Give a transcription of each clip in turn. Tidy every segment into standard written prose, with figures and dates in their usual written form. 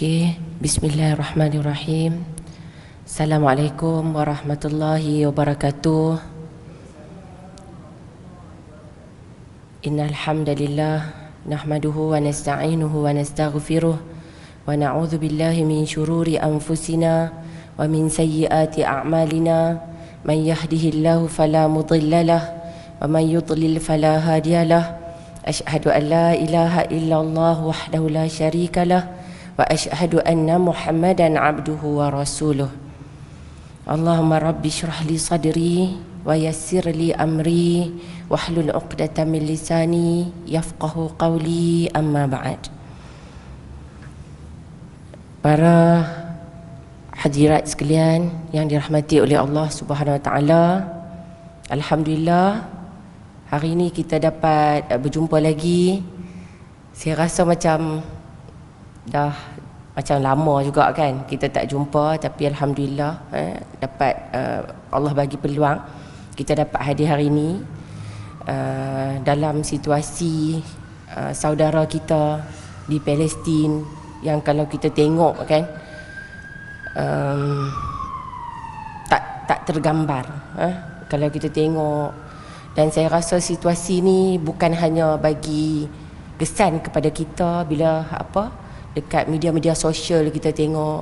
Okey, bismillahirrahmanirrahim. Assalamualaikum warahmatullahi wabarakatuh. Innal hamdalillah nahmaduhu wa nasta'inuhu wa nastaghfiruh wa na'udzu billahi min shururi anfusina wa min sayyiati a'malina. Man yahdihillahu fala mudhillalah wa man yudlil fala hadiyalah. Asyhadu an la ilaha illallah wahdahu la syarikalah wa asyhadu anna Muhammadan abduhu wa rasuluh. Allahumma rabbi shrah li sadri wa yassir li amri wahlul 'uqdatam min lisani yafqahu qawli, amma ba'd. Para hadirat sekalian yang dirahmati oleh Allah Subhanahu wa taala, alhamdulillah hari ini kita dapat berjumpa lagi. Saya rasa macam dah macam lama juga kan kita tak jumpa, tapi alhamdulillah dapat Allah bagi peluang kita dapat hadir hari ini dalam situasi saudara kita di Palestin yang kalau kita tengok kan tak tergambar kalau kita tengok. Dan saya rasa situasi ni bukan hanya bagi kesan kepada kita bila dekat media-media sosial kita tengok.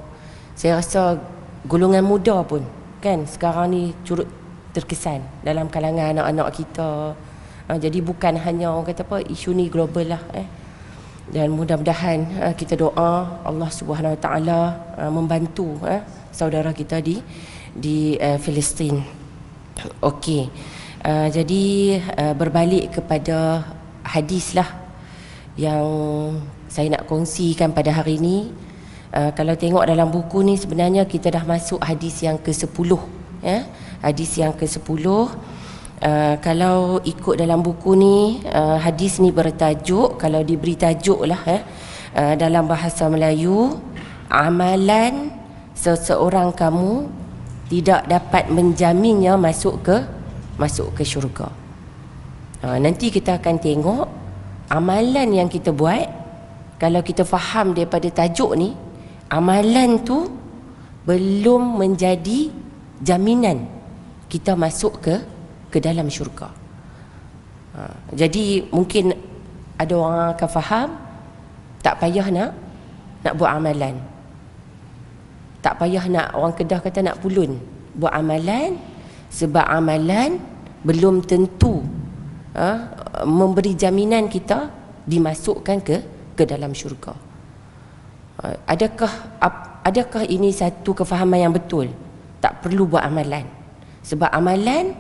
Saya rasa golongan muda pun kan sekarang ni turut terkesan dalam kalangan anak-anak kita. Jadi bukan hanya orang kata isu ni global lah. Dan mudah-mudahan kita doa Allah Subhanahu Wa Taala membantu saudara kita di Palestin. Okey. Jadi berbalik kepada hadis lah yang saya nak kongsikan pada hari ini. Kalau tengok dalam buku ni sebenarnya kita dah masuk hadis yang ke-10 hadis yang ke-10. Kalau ikut dalam buku ni hadis ni bertajuk, kalau diberi tajuk lah dalam bahasa Melayu, amalan seseorang kamu tidak dapat menjaminnya masuk ke syurga. Nanti kita akan tengok amalan yang kita buat. Kalau kita faham daripada tajuk ni, amalan tu belum menjadi jaminan kita masuk ke dalam syurga. Jadi mungkin ada orang akan faham tak payah nak buat amalan. Tak payah nak, orang Kedah kata nak pulun buat amalan, sebab amalan belum tentu memberi jaminan kita dimasukkan ke dalam syurga. Adakah ini satu kefahaman yang betul? Tak perlu buat amalan, sebab amalan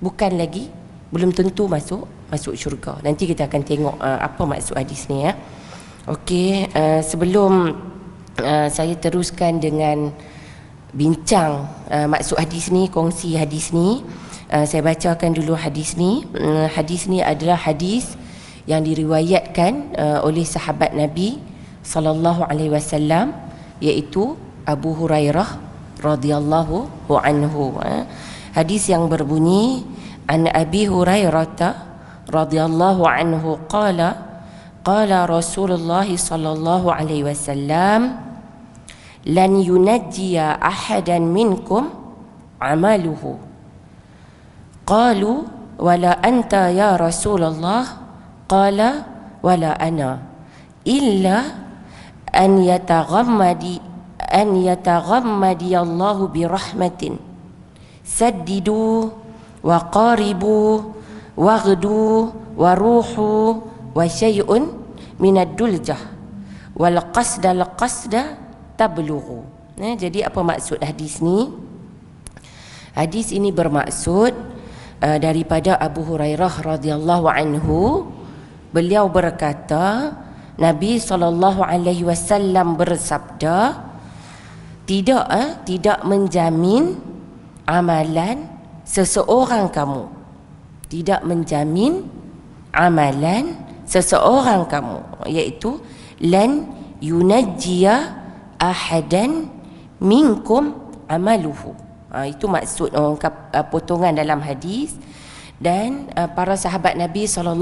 belum tentu masuk syurga. Nanti kita akan tengok apa maksud hadis ni Okey, sebelum saya teruskan dengan bincang maksud hadis ni, kongsi hadis ni, saya bacakan dulu hadis ni. Hadis ni adalah hadis yang diriwayatkan oleh sahabat Nabi sallallahu alaihi wasallam, iaitu Abu Hurairah radhiyallahu anhu. Hadis yang berbunyi, an Abi Hurairah radhiyallahu anhu qala Rasulullah sallallahu alaihi wasallam, lan yunajjiya ahadan minkum amaluhu. Qalu wala anta ya Rasulullah. Qala wala ana illa an yataghammadi Allahu bi rahmatin saddidu wa qaribu waghdu wa ruhu wa syai'un minad duljah wal qasda tablughu. Jadi apa maksud hadis ni? Hadis ini bermaksud daripada Abu Hurairah radhiyallahu anhu. Beliau berkata, Nabi SAW bersabda, tidak menjamin amalan seseorang kamu. Tidak menjamin amalan seseorang kamu, iaitu lan yunajjiya ahadan minkum amaluhu. Itu maksud potongan dalam hadis. Dan para sahabat Nabi SAW,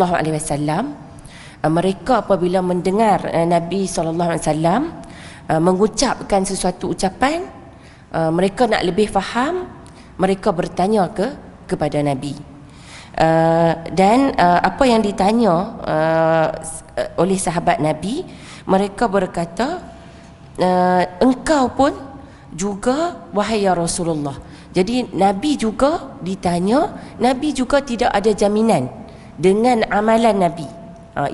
mereka apabila mendengar Nabi SAW mengucapkan sesuatu ucapan, mereka nak lebih faham, mereka bertanya kepada Nabi. Dan apa yang ditanya oleh sahabat Nabi, mereka berkata, engkau pun juga wahai ya Rasulullah. Jadi Nabi juga ditanya, Nabi juga tidak ada jaminan dengan amalan Nabi.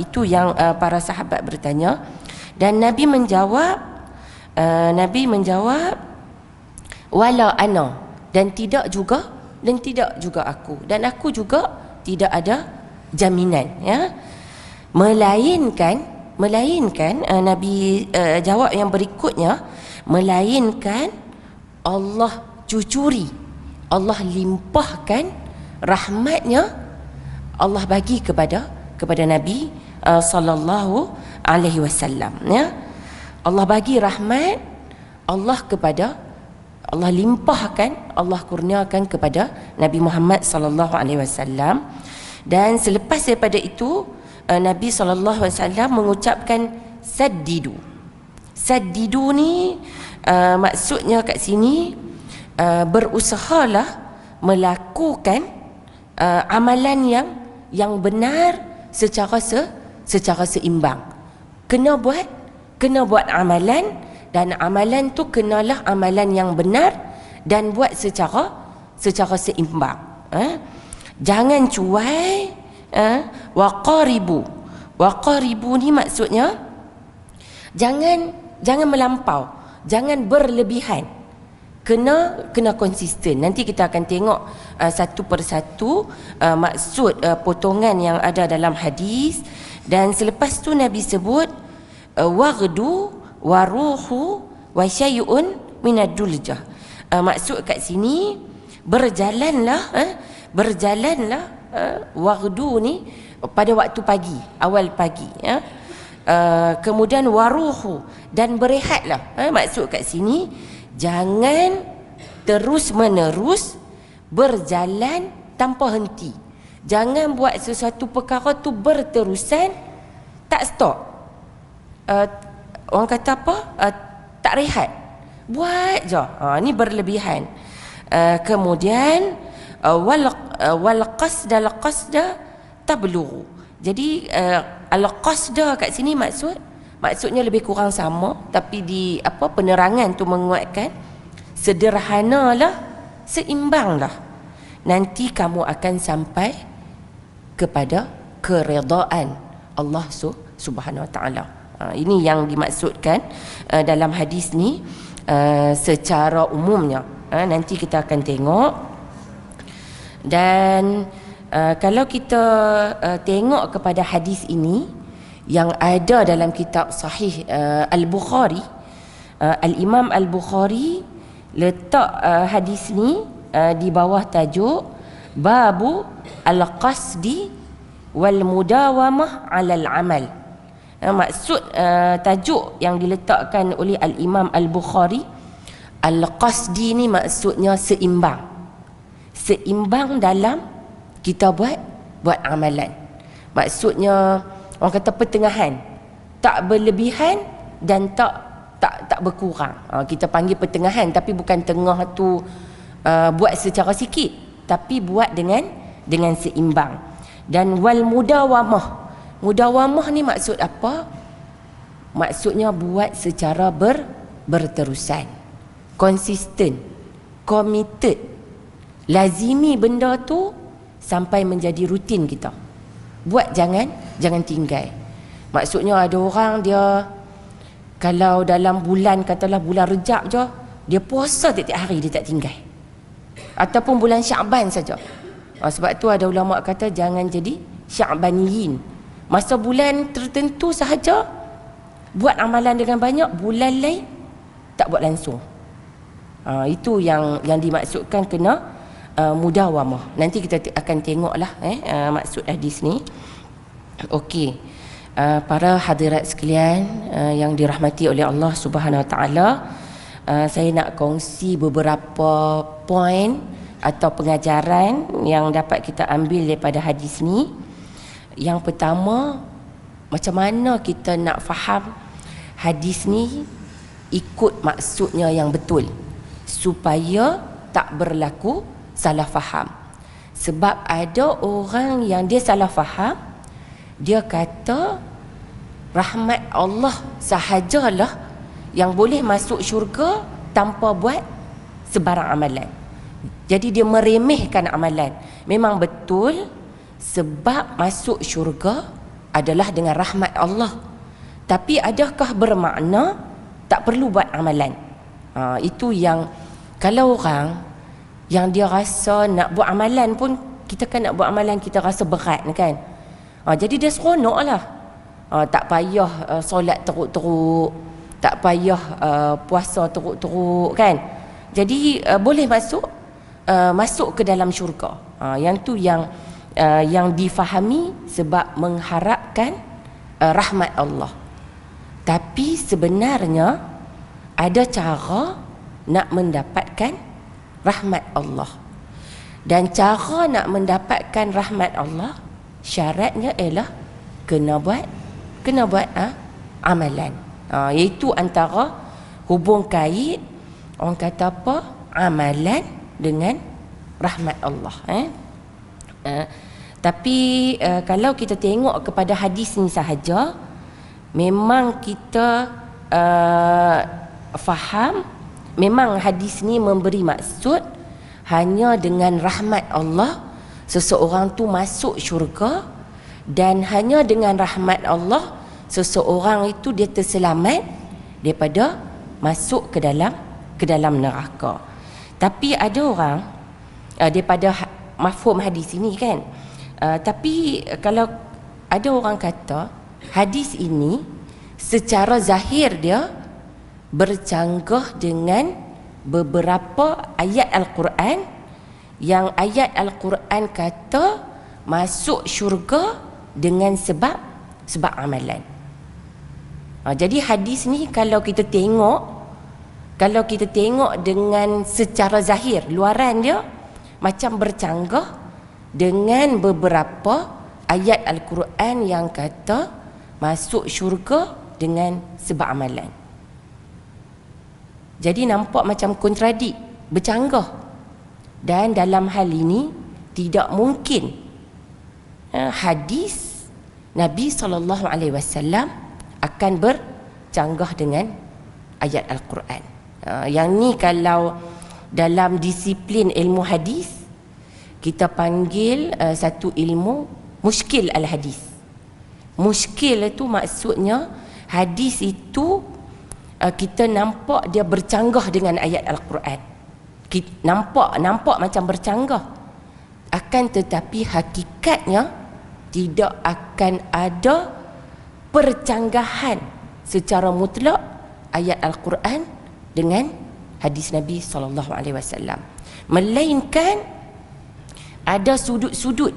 Itu yang para sahabat bertanya. Dan Nabi menjawab, wala ana, dan tidak juga aku, dan aku juga tidak ada jaminan, ya. Melainkan Nabi jawab yang berikutnya, melainkan Allah cucuri, Allah limpahkan rahmatnya, Allah bagi kepada Nabi sallallahu alaihi wasallam, ya. Allah bagi rahmat, Allah limpahkan, Allah kurniakan kepada Nabi Muhammad sallallahu alaihi wasallam. Dan selepas daripada itu, Nabi sallallahu alaihi wasallam mengucapkan saddidu. Saddidu ni maksudnya kat sini, berusahalah melakukan amalan yang benar secara seimbang. Kena buat amalan, dan amalan tu kenalah amalan yang benar dan buat secara seimbang. Jangan cuai. Waqaribu ni maksudnya jangan melampau, jangan berlebihan. Kena konsisten. Nanti kita akan tengok satu persatu maksud potongan yang ada dalam hadis. Dan selepas tu Nabi sebut waghdu waruhu wa syai'un minaduljah. Maksud kat sini, berjalanlah waghdu ni pada waktu pagi, awal pagi, ya. Kemudian waruhu, dan berehatlah. Maksud kat sini, jangan terus menerus berjalan tanpa henti. Jangan buat sesuatu perkara tu berterusan, tak stop. Orang kata apa? Tak rehat. Buat je. Ni berlebihan. Kemudian wal qasda tablughu. Jadi al qasda kat sini maksudnya lebih kurang sama, tapi di penerangan tu menguatkan, sederhanalah, seimbanglah. Nanti kamu akan sampai kepada keredaan Allah Subhanahu Wa Taala. Ini yang dimaksudkan dalam hadis ni secara umumnya. Nanti kita akan tengok. Dan kalau kita tengok kepada hadis ini yang ada dalam kitab Sahih Al-Bukhari, Al-Imam Al-Bukhari letak hadis ni di bawah tajuk Babu Al-Qasdi wal Mudawamah 'alal Amal. Maksud tajuk yang diletakkan oleh Al-Imam Al-Bukhari, Al-Qasdi ni maksudnya seimbang. Seimbang dalam kita buat amalan. Maksudnya orang kata pertengahan, tak berlebihan dan tak berkurang. Kita panggil pertengahan, tapi bukan tengah tu buat secara sikit, tapi buat dengan seimbang. Dan wal mudawamah. Mudawamah ni maksud apa? Maksudnya buat secara berterusan, konsisten, committed, lazimi benda tu sampai menjadi rutin kita. Buat jangan tinggal. Maksudnya ada orang dia kalau dalam bulan, katalah bulan Rejab je, dia puasa tiap-tiap hari, dia tak tinggal. Ataupun bulan Syaban saja. Sebab tu ada ulama kata jangan jadi Syabaniyin. Masa bulan tertentu sahaja buat amalan dengan banyak, bulan lain tak buat langsung. Itu yang dimaksudkan kena mudawamah. Nanti kita akan tengoklah maksud hadis ni. Okey. Para hadirat sekalian yang dirahmati oleh Allah Subhanahu Wa Taala, saya nak kongsi beberapa poin atau pengajaran yang dapat kita ambil daripada hadis ni. Yang pertama, macam mana kita nak faham hadis ni ikut maksudnya yang betul supaya tak berlaku salah faham. Sebab ada orang yang dia salah faham, dia kata rahmat Allah sahajalah yang boleh masuk syurga tanpa buat sebarang amalan. Jadi dia meremehkan amalan. Memang betul, sebab masuk syurga adalah dengan rahmat Allah. Tapi adakah bermakna tak perlu buat amalan? Itu yang kalau orang yang dia rasa nak buat amalan pun, kita kan nak buat amalan kita rasa berat kan. Jadi dia seronok lah. Tak payah solat teruk-teruk, tak payah puasa teruk-teruk kan. Jadi boleh masuk ke dalam syurga. Yang tu yang difahami sebab mengharapkan rahmat Allah. Tapi sebenarnya ada cara nak mendapatkan rahmat Allah. Dan cara nak mendapatkan rahmat Allah, syaratnya ialah kena buat amalan. Iaitu antara hubung kait, orang kata apa, amalan dengan rahmat Allah. Tapi kalau kita tengok kepada hadis ni sahaja, memang kita faham, memang hadis ni memberi maksud hanya dengan rahmat Allah seseorang tu masuk syurga, dan hanya dengan rahmat Allah seseorang itu dia terselamat daripada masuk ke dalam neraka. Tapi ada orang daripada mafhum hadis ini kan, tapi kalau ada orang kata hadis ini secara zahir dia bercanggah dengan beberapa ayat Al-Quran, yang ayat Al-Quran kata masuk syurga dengan sebab amalan. Jadi hadis ni kalau kita tengok dengan secara zahir, luaran dia macam bercanggah dengan beberapa ayat Al-Quran yang kata masuk syurga dengan sebab amalan. Jadi nampak macam kontradik, bercanggah. Dan dalam hal ini tidak mungkin hadis Nabi SAW akan bercanggah dengan ayat Al-Quran. Yang ni kalau dalam disiplin ilmu hadis kita panggil satu ilmu muskil al-hadis. Muskil itu maksudnya hadis itu kita nampak dia bercanggah dengan ayat Al-Quran. Nampak macam bercanggah, akan tetapi hakikatnya tidak akan ada percanggahan secara mutlak ayat Al-Quran dengan hadis Nabi SAW. Melainkan ada sudut-sudut.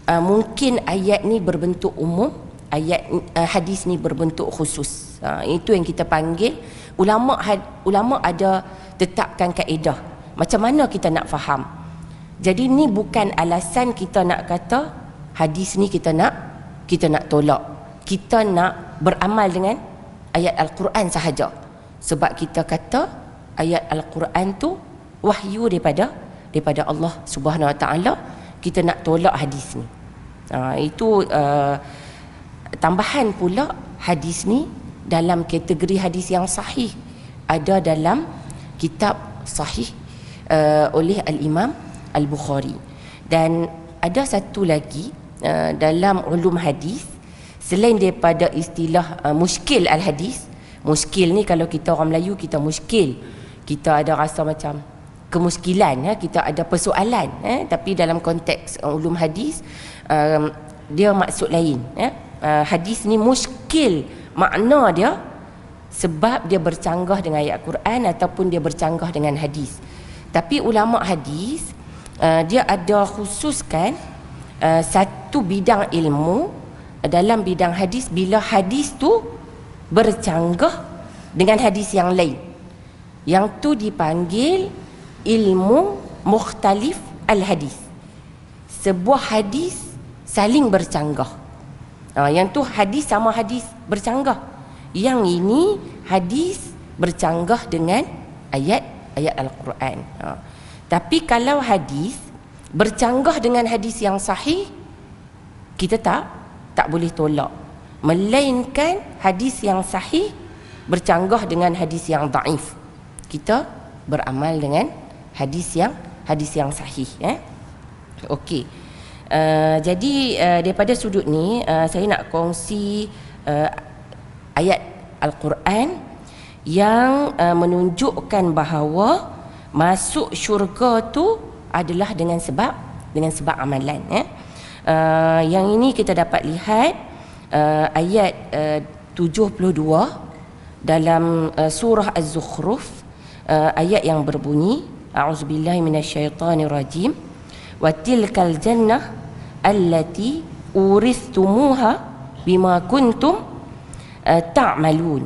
Mungkin ayat ni berbentuk umum, hadis ni berbentuk khusus. Itu yang kita panggil, ulama ada tetapkan kaedah macam mana kita nak faham. Jadi ni bukan alasan kita nak kata hadis ni kita nak tolak. Kita nak beramal dengan ayat Al-Quran sahaja. Sebab kita kata ayat Al-Quran tu wahyu daripada Allah Subhanahu Wa Taala. Kita nak tolak hadis ni. Itu tambahan pula, hadis ni dalam kategori hadis yang sahih, ada dalam kitab sahih oleh Al-Imam Al-Bukhari. Dan ada satu lagi dalam ulum hadis, selain daripada istilah muskil al-hadis. Muskil ni kalau kita orang Melayu, kita muskil, kita ada rasa macam kemuskilan, kita ada persoalan, tapi dalam konteks ulum hadis dia maksud lain. Hadis ni muskil, makna dia sebab dia bercanggah dengan ayat Quran ataupun dia bercanggah dengan hadis. Tapi ulama hadis dia ada khususkan satu bidang ilmu dalam bidang hadis, bila hadis tu bercanggah dengan hadis yang lain, yang tu dipanggil ilmu mukhtalif al-hadis. Sebuah hadis saling bercanggah. Yang tu hadis sama hadis bercanggah. Yang ini hadis bercanggah dengan ayat Al-Quran. Tapi kalau hadis bercanggah dengan hadis yang sahih, kita tak boleh tolak, melainkan hadis yang sahih bercanggah dengan hadis yang daif, kita beramal dengan hadis yang sahih. Okey. Jadi daripada sudut ni saya nak kongsi ayat Al-Quran yang menunjukkan bahawa masuk syurga tu adalah dengan sebab amalan. Yang ini kita dapat lihat ayat 72 dalam surah Az-Zukhruf, ayat yang berbunyi, a'udzubillahi minasyaitonirrajim, wa tilkal jannah allati uristumuha bima kuntum ta'malun.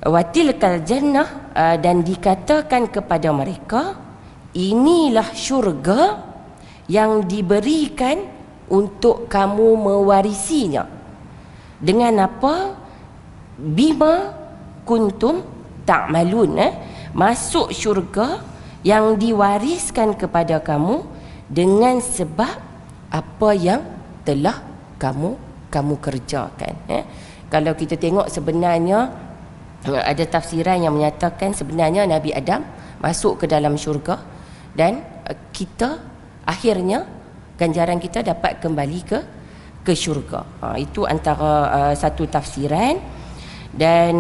Wa tilkal jannah, dan dikatakan kepada mereka, inilah syurga yang diberikan untuk kamu mewarisinya. Dengan apa? Bima kuntum ta'malun. Masuk syurga yang diwariskan kepada kamu dengan sebab apa yang telah kamu kerjakan. Kalau kita tengok, sebenarnya ada tafsiran yang menyatakan sebenarnya Nabi Adam masuk ke dalam syurga dan kita akhirnya ganjaran kita dapat kembali ke syurga. Itu antara satu tafsiran. Dan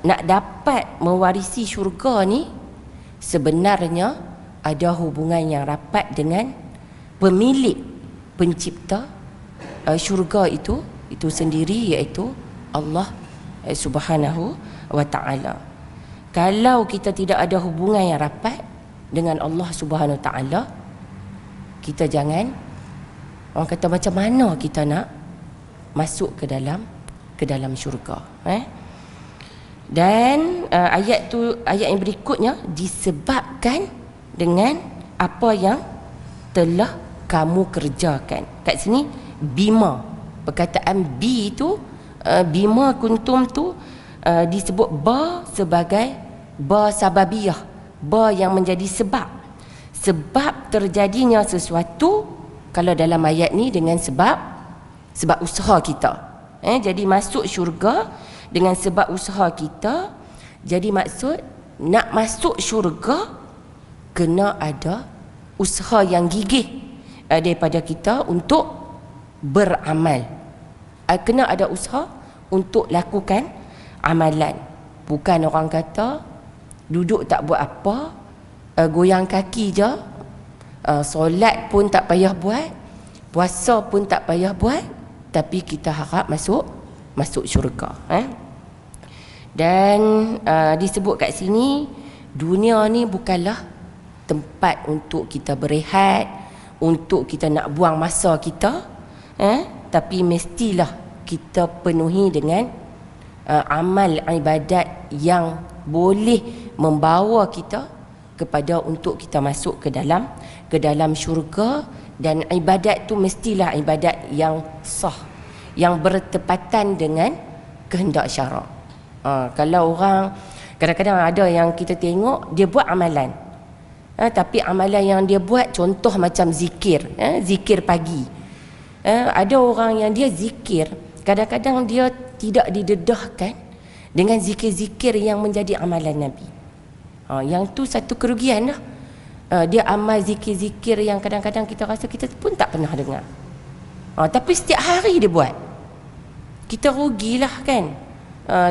nak dapat mewarisi syurga ni sebenarnya ada hubungan yang rapat dengan pemilik, pencipta syurga itu sendiri, iaitu Allah Subhanahu wa ta'ala. Kalau kita tidak ada hubungan yang rapat dengan Allah Subhanahu wa ta'ala, kita jangan, orang kata, macam mana kita nak masuk ke dalam syurga. Dan ayat yang berikutnya disebabkan dengan apa yang telah kamu kerjakan. Kat sini bima, perkataan bi itu, bima kuntum tu disebut ba sebagai ba sababiyah, ba yang menjadi sebab terjadinya sesuatu. Kalau dalam ayat ni dengan sebab usaha kita. Jadi masuk syurga dengan sebab usaha kita. Jadi maksud nak masuk syurga kena ada usaha yang gigih daripada kita untuk beramal. Kena ada usaha untuk lakukan amalan. Bukan orang kata duduk tak buat apa, goyang kaki je, solat pun tak payah buat, puasa pun tak payah buat, tapi kita harap masuk syurga. Dan disebut kat sini, dunia ni bukanlah tempat untuk kita berehat, untuk kita nak buang masa kita, tapi mestilah kita penuhi dengan amal ibadat yang boleh membawa kita kepada untuk kita masuk ke dalam syurga. Dan ibadat tu mestilah ibadat yang sah, yang bertepatan dengan kehendak syarak. Kalau orang, kadang-kadang ada yang kita tengok dia buat amalan, tapi amalan yang dia buat contoh macam zikir, zikir pagi. Ada orang yang dia zikir, kadang-kadang dia tidak didedahkan dengan zikir-zikir yang menjadi amalan Nabi. Yang tu satu kerugian lah. Dia amal zikir-zikir yang kadang-kadang kita rasa kita pun tak pernah dengar, tapi setiap hari dia buat. Kita rugilah kan.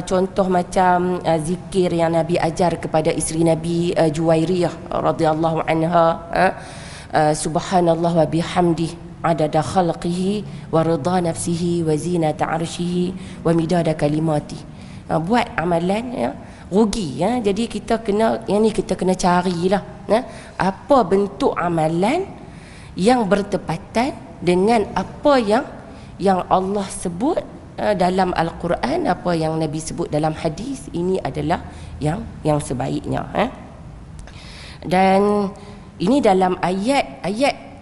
Contoh macam zikir yang Nabi ajar kepada isteri Nabi, Juwairiyah radhiyallahu anha, subhanallah wa bihamdih adada khalqihi wa ridha nafsihi wa zinata arshihi wa midada kalimati. Buat amalan, rugi. Jadi kita kena, yang ni kita kena carilah apa bentuk amalan yang bertepatan dengan apa yang Allah sebut dalam Al-Quran, apa yang Nabi sebut dalam hadis. Ini adalah yang sebaiknya. Dan ini dalam ayat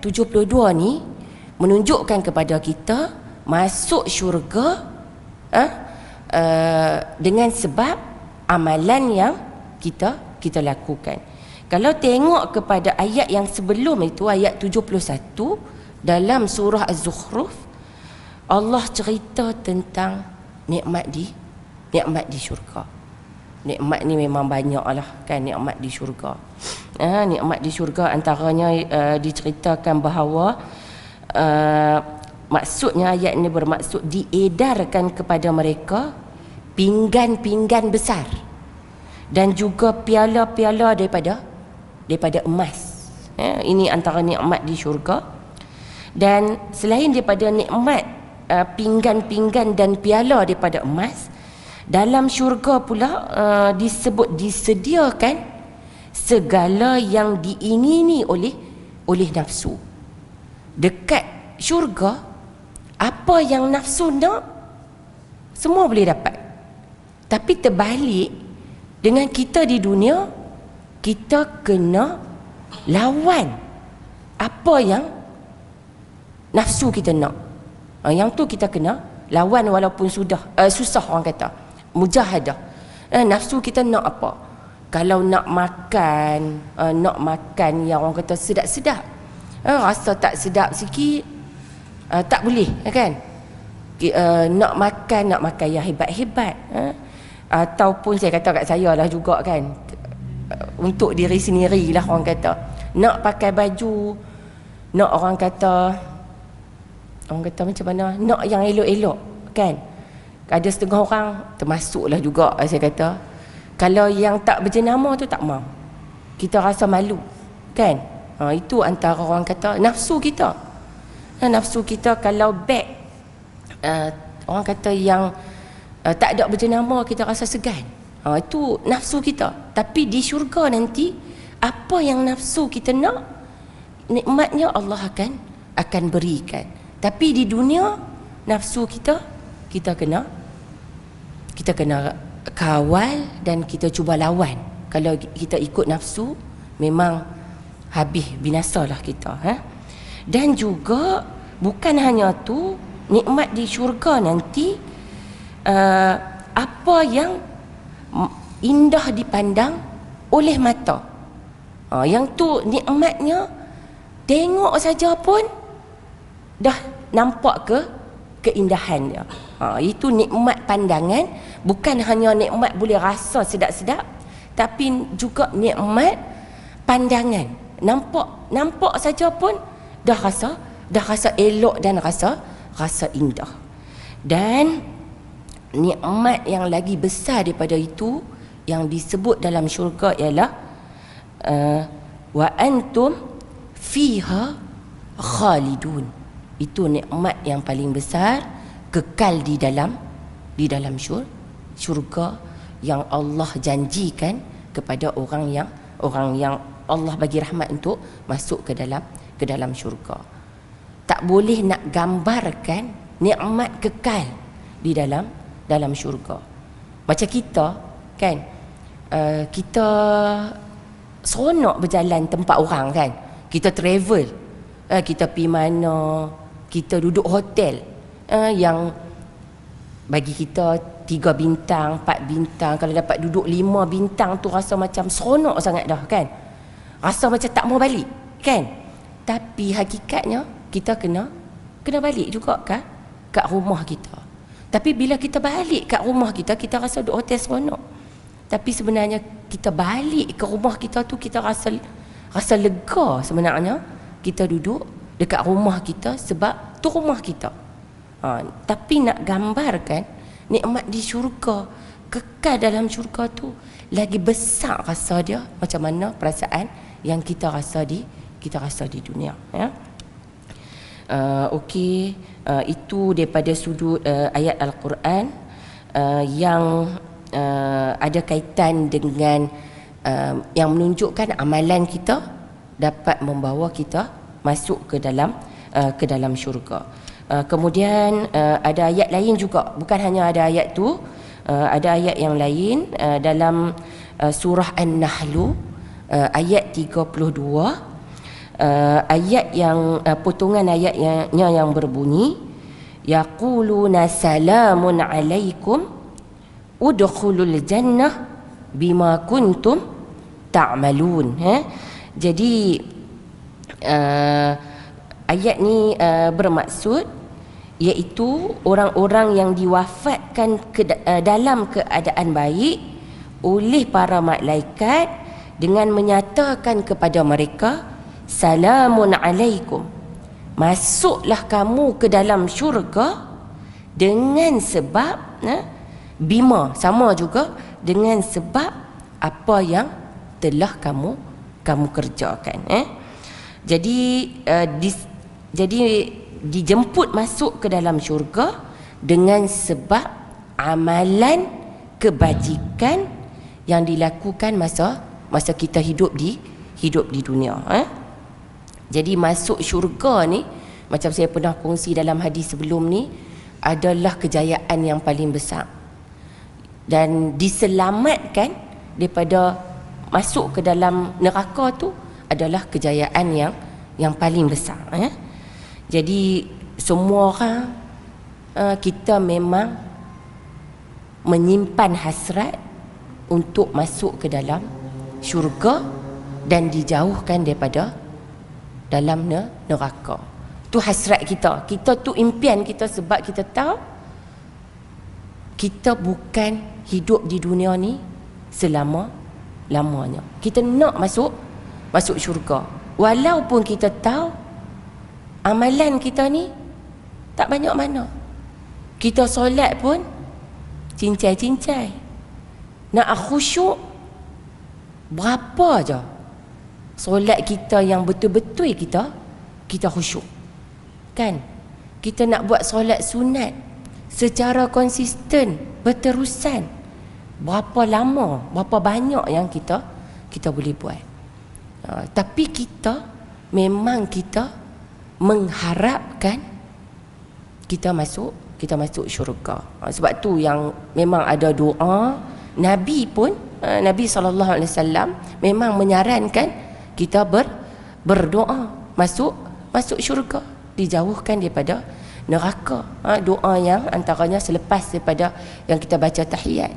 72 ni menunjukkan kepada kita masuk syurga dengan sebab amalan yang kita lakukan. Kalau tengok kepada ayat yang sebelum itu, ayat 71 dalam surah Az-Zukhruf, Allah cerita tentang nikmat di syurga. Nikmat ni memang banyak lah kan, nikmat di syurga. Nikmat di syurga antaranya diceritakan bahawa maksudnya ayat ini bermaksud diedarkan kepada mereka pinggan-pinggan besar dan juga piala-piala daripada emas. Ini antara nikmat di syurga. Dan selain daripada nikmat pinggan-pinggan dan piala daripada emas, dalam syurga pula disediakan segala yang diingini oleh nafsu. Dekat syurga, apa yang nafsu nak, semua boleh dapat. Tapi terbalik dengan kita di dunia, kita kena lawan apa yang nafsu kita nak. Yang tu kita kena lawan walaupun susah orang kata. Mujahadah. Nafsu kita nak apa? Kalau nak makan yang orang kata sedap-sedap, rasa tak sedap sikit, tak boleh, kan? Nak makan yang hebat-hebat, ataupun saya kata kat saya lah juga kan, untuk diri sendiri lah orang kata, nak pakai baju, nak orang kata macam mana, nak yang elok-elok kan. Ada setengah orang, termasuklah juga saya kata, kalau yang tak berjenama tu tak mau, kita rasa malu kan. Itu antara orang kata nafsu kita. Nafsu kita kalau beg orang kata yang tak ada berjenama, kita rasa segan. Itu nafsu kita. Tapi di syurga nanti, apa yang nafsu kita nak, nikmatnya Allah akan berikan. Tapi di dunia, nafsu kita kena kawal dan kita cuba lawan. Kalau kita ikut nafsu, memang habis, binasalah kita. Dan juga bukan hanya tu, nikmat di syurga nanti, apa yang indah dipandang oleh mata, yang tu nikmatnya, tengok saja pun dah nampak keindahannya. Itu nikmat pandangan. Bukan hanya nikmat boleh rasa sedap-sedap, tapi juga nikmat pandangan. Nampak saja pun dah rasa elok dan rasa indah. Dan nikmat yang lagi besar daripada itu yang disebut dalam syurga ialah wa antum fiha khalidun. Itu nikmat yang paling besar, kekal di dalam syurga yang Allah janjikan kepada orang yang Allah bagi rahmat untuk masuk ke dalam syurga. Tak boleh nak gambarkan nikmat kekal di dalam syurga. Macam kita kan, kita seronok berjalan tempat orang kan, kita travel, kita pergi mana, kita duduk hotel yang bagi kita 3 bintang, 4 bintang. Kalau dapat duduk 5 bintang tu rasa macam seronok sangat dah kan, rasa macam tak mau balik kan. Tapi hakikatnya kita kena balik juga kan kat rumah kita. Tapi bila kita balik kat rumah kita, kita rasa duduk hotel seronok. Tapi sebenarnya kita balik ke rumah kita tu, kita rasa lega sebenarnya kita duduk dekat rumah kita, sebab tu rumah kita. Tapi nak gambarkan nikmat di syurga, kekal dalam syurga tu, lagi besar rasa dia, macam mana perasaan yang kita rasa di dunia, ya. Okey, itu daripada sudut ayat Al-Quran yang ada kaitan dengan yang menunjukkan amalan kita dapat membawa kita masuk ke dalam syurga. Kemudian ada ayat lain juga, bukan hanya ada ayat tu, ada ayat yang lain dalam surah An-Nahl ayat 32, ayat yang potongan ayatnya yang berbunyi, yaquluna salamun alaikum udkhulul jannah bima kuntum ta'malun. Jadi ayat ni bermaksud iaitu orang-orang yang diwafatkan dalam keadaan baik oleh para malaikat dengan menyatakan kepada mereka, salamun alaikum, masuklah kamu ke dalam syurga dengan sebab bima, sama juga dengan sebab apa yang telah kamu kerjakan. Jadi dijemput masuk ke dalam syurga dengan sebab amalan kebajikan yang dilakukan masa kita hidup di dunia. Jadi masuk syurga ni, macam saya pernah kongsi dalam hadis sebelum ni, adalah kejayaan yang paling besar. Dan diselamatkan daripada masuk ke dalam neraka tu adalah kejayaan yang paling besar. Jadi semua orang, kita memang menyimpan hasrat untuk masuk ke dalam syurga dan dijauhkan daripada dalam neraka. Tu hasrat kita. Kita tu impian kita, sebab kita tahu kita bukan hidup di dunia ni selama-lamanya. Kita nak masuk syurga. Walaupun kita tahu amalan kita ni tak banyak mana. Kita solat pun cincai-cincai. Nak khusyuk berapa je solat kita yang betul-betul kita khusyuk. Kan? Kita nak buat solat sunat secara konsisten, berterusan. Berapa lama, berapa banyak yang kita boleh buat. Tapi kita memang mengharapkan kita masuk syurga. Sebab tu yang memang ada doa. Nabi pun, Nabi SAW memang menyarankan kita berdoa masuk syurga, dijauhkan daripada neraka. Doa yang antaranya selepas daripada yang kita baca tahiyat,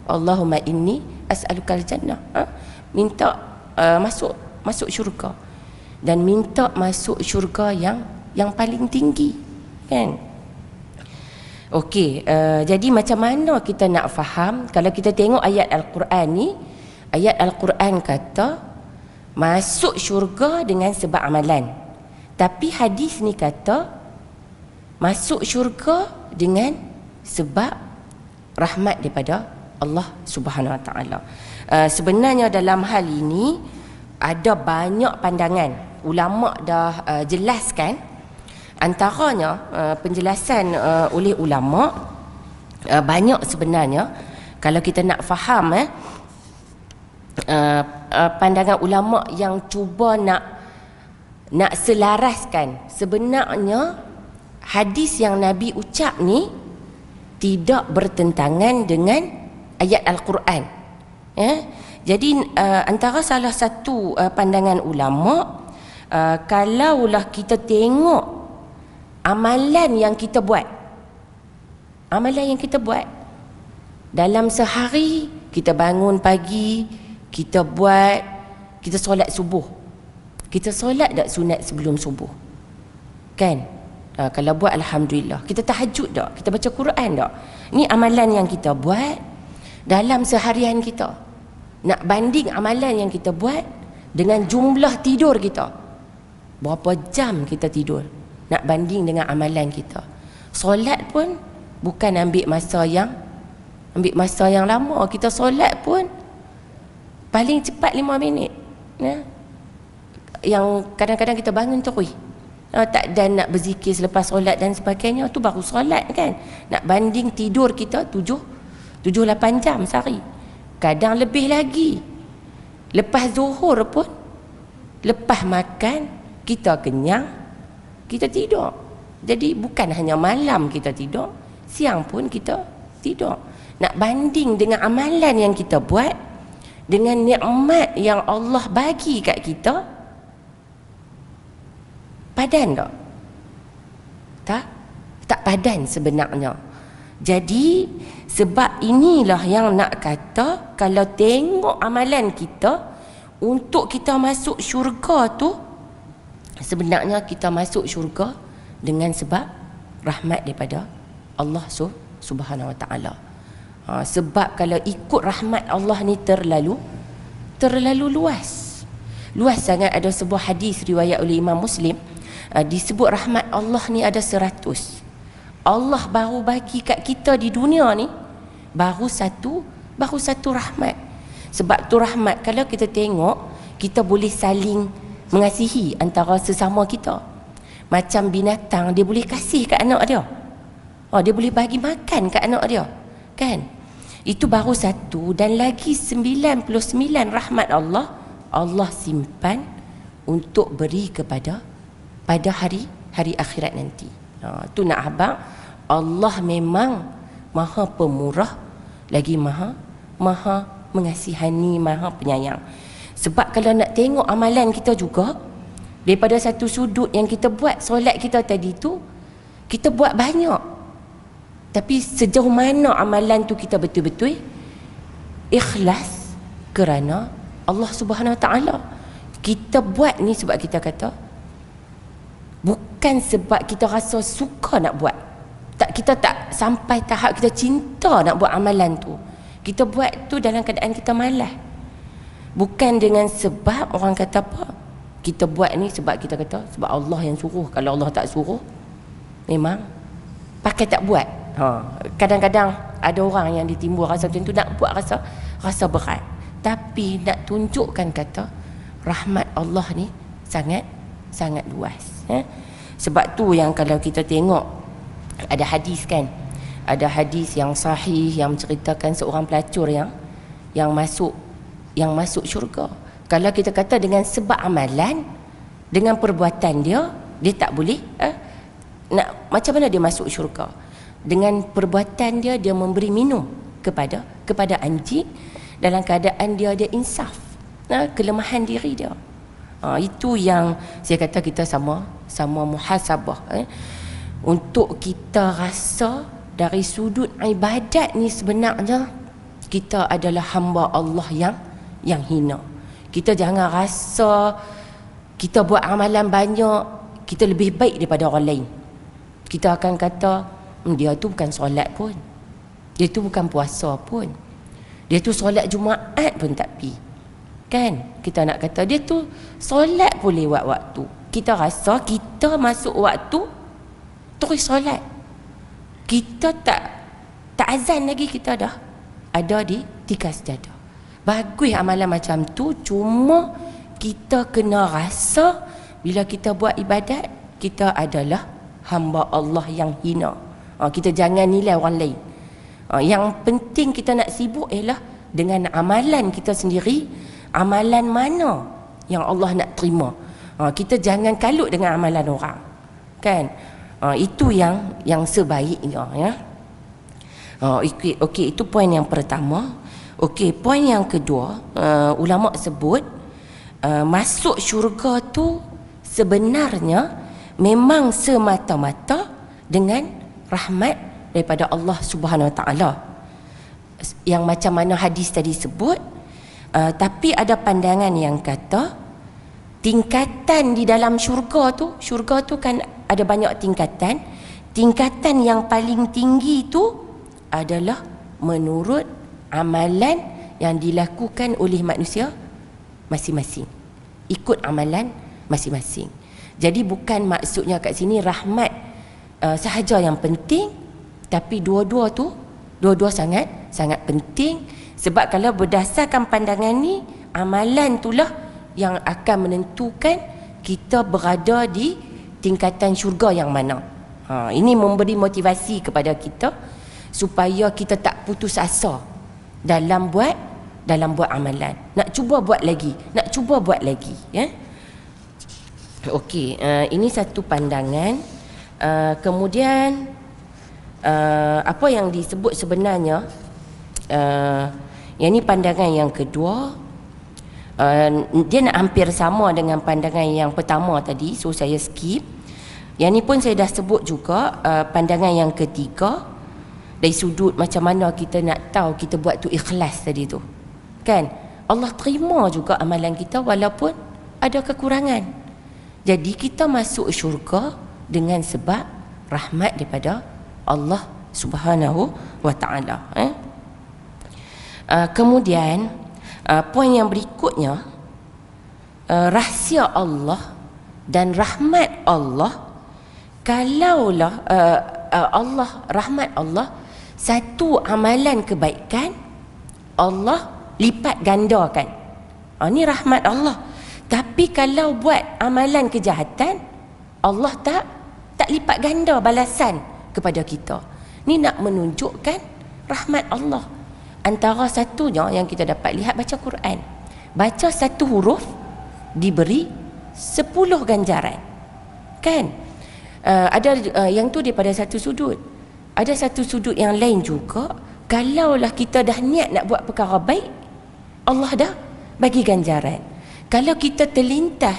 Allahumma inni as'alukal jannah, minta masuk syurga, dan minta masuk syurga yang paling tinggi, kan? Okey, jadi macam mana kita nak faham? Kalau kita tengok ayat Al-Quran ni, ayat Al-Quran kata masuk syurga dengan sebab amalan. Tapi hadis ni kata masuk syurga dengan sebab rahmat daripada Allah Subhanahu Wa Taala. Sebenarnya dalam hal ini ada banyak pandangan. Ulama dah jelaskan. Antaranya penjelasan oleh ulama banyak sebenarnya. Kalau kita nak faham pandangan ulama yang cuba nak selaraskan, sebenarnya hadis yang Nabi ucap ni tidak bertentangan dengan ayat Al-Quran. Jadi antara salah satu pandangan ulama, kalaulah kita tengok amalan yang kita buat dalam sehari, kita bangun pagi, kita solat subuh. Kita solat tak sunat sebelum subuh? Kan? Kalau buat, alhamdulillah. Kita tahajud tak? Kita baca Quran tak? Ni amalan yang kita buat dalam seharian kita. Nak banding amalan yang kita buat dengan jumlah tidur kita, berapa jam kita tidur, nak banding dengan amalan kita. Solat pun bukan ambil masa yang lama. Kita solat pun paling cepat 5 minit. Yang kadang-kadang kita bangun terus, dan nak berzikir selepas solat dan sebagainya, tu baru solat, kan? Nak banding tidur kita 7-8 jam sehari, kadang lebih lagi. Lepas zuhur pun, lepas makan kita kenyang, kita tidur. Jadi bukan hanya malam kita tidur, siang pun kita tidur. Nak banding dengan amalan yang kita buat, dengan nikmat yang Allah bagi kat kita, padan tak? Tak padan sebenarnya. Jadi sebab inilah yang nak kata, kalau tengok amalan kita untuk kita masuk syurga tu, sebenarnya kita masuk syurga dengan sebab rahmat daripada Allah Subhanahu Wa Taala. Sebab kalau ikut rahmat Allah ni terlalu luas. Luas sangat. Ada sebuah hadis riwayat oleh Imam Muslim, disebut rahmat Allah ni ada 100. Allah baru bagi kat kita di dunia ni baru satu rahmat. Sebab tu rahmat, kalau kita tengok, kita boleh saling mengasihi antara sesama kita. Macam binatang, dia boleh kasih kat anak dia. Dia boleh bagi makan kat anak dia, kan? Itu baru satu. Dan lagi 99 rahmat Allah simpan untuk beri pada hari akhirat nanti. Tu nak abang, Allah memang maha pemurah, lagi maha mengasihani, maha penyayang. Sebab kalau nak tengok amalan kita juga, daripada satu sudut yang kita buat solat kita tadi tu, kita buat banyak, tapi sejauh mana amalan tu kita betul-betul ikhlas kerana Allah Subhanahu Wa Taala. Kita buat ni sebab kita kata, bukan sebab kita rasa suka nak buat. Kita tak sampai tahap kita cinta nak buat amalan tu. Kita buat tu dalam keadaan kita malas. Bukan dengan sebab orang kata apa, kita buat ni sebab kita kata sebab Allah yang suruh. Kalau Allah tak suruh, memang pakai tak buat. Kadang-kadang ada orang yang ditimbul rasa macam tu, nak buat rasa berat. Tapi nak tunjukkan kata rahmat Allah ni sangat luas. Sebab tu yang kalau kita tengok, ada hadis kan, ada hadis yang sahih yang menceritakan seorang pelacur yang masuk syurga. Kalau kita kata dengan sebab amalan, dengan perbuatan dia tak boleh, nak macam mana dia masuk syurga? Dengan perbuatan dia memberi minum kepada anjing dalam keadaan dia insaf, kelemahan diri dia. Itu yang saya kata kita sama muhasabah, untuk kita rasa dari sudut ibadat ni sebenarnya kita adalah hamba Allah yang hina. Kita jangan rasa kita buat amalan banyak, kita lebih baik daripada orang lain. Kita akan kata, dia tu bukan solat pun, dia tu bukan puasa pun, dia tu solat Jumaat pun tak pi, kan? Kita nak kata dia tu solat pun lewat waktu. Kita rasa kita masuk waktu terus solat. Kita tak azan lagi, kita dah ada di tikas dada. Bagus amalan macam tu, cuma kita kena rasa bila kita buat ibadat, kita adalah hamba Allah yang hina. Kita jangan nilai orang lain. Yang penting kita nak sibuk ialah dengan amalan kita sendiri. Amalan mana yang Allah nak terima. Kita jangan kalut dengan amalan orang, kan? Itu yang sebaiknya, ya. Okey, itu poin yang pertama. Okey, poin yang kedua, ulama sebut masuk syurga tu sebenarnya memang semata-mata dengan rahmat daripada Allah Subhanahu Wa Taala, yang macam mana hadis tadi sebut. Tapi ada pandangan yang kata tingkatan di dalam syurga tu kan ada banyak tingkatan. Tingkatan yang paling tinggi tu adalah menurut amalan yang dilakukan oleh manusia masing-masing, ikut amalan masing-masing. Jadi bukan maksudnya kat sini rahmat sahaja yang penting, tapi dua-dua sangat penting. Sebab kalau berdasarkan pandangan ni, amalan itulah yang akan menentukan kita berada di tingkatan syurga yang mana. Ini memberi motivasi kepada kita supaya kita tak putus asa dalam buat amalan. Nak cuba buat lagi, ya. Okey, ini satu pandangan. Kemudian apa yang disebut sebenarnya, yang ni pandangan yang kedua, dia nak hampir sama dengan pandangan yang pertama tadi, so saya skip. Yang ni pun saya dah sebut juga. Pandangan yang ketiga, Dari sudut macam mana kita nak tahu kita buat tu ikhlas tadi tu, kan? Allah terima juga amalan kita walaupun ada kekurangan. Jadi kita masuk syurga dengan sebab rahmat daripada Allah Subhanahu wa ta'ala. Kemudian poin yang berikutnya, rahsia Allah dan rahmat Allah. Kalaulah rahmat Allah, satu amalan kebaikan Allah lipat gandakan. Ini rahmat Allah. Tapi kalau buat amalan kejahatan, Allah tak lipat ganda balasan kepada kita. Ni nak menunjukkan rahmat Allah. Antara satunya yang kita dapat lihat, baca Quran. Baca satu huruf diberi 10 ganjaran. Kan? Ada yang tu daripada satu sudut. Ada satu sudut yang lain juga, kalaulah kita dah niat nak buat perkara baik, Allah dah bagi ganjaran. Kalau kita terlintas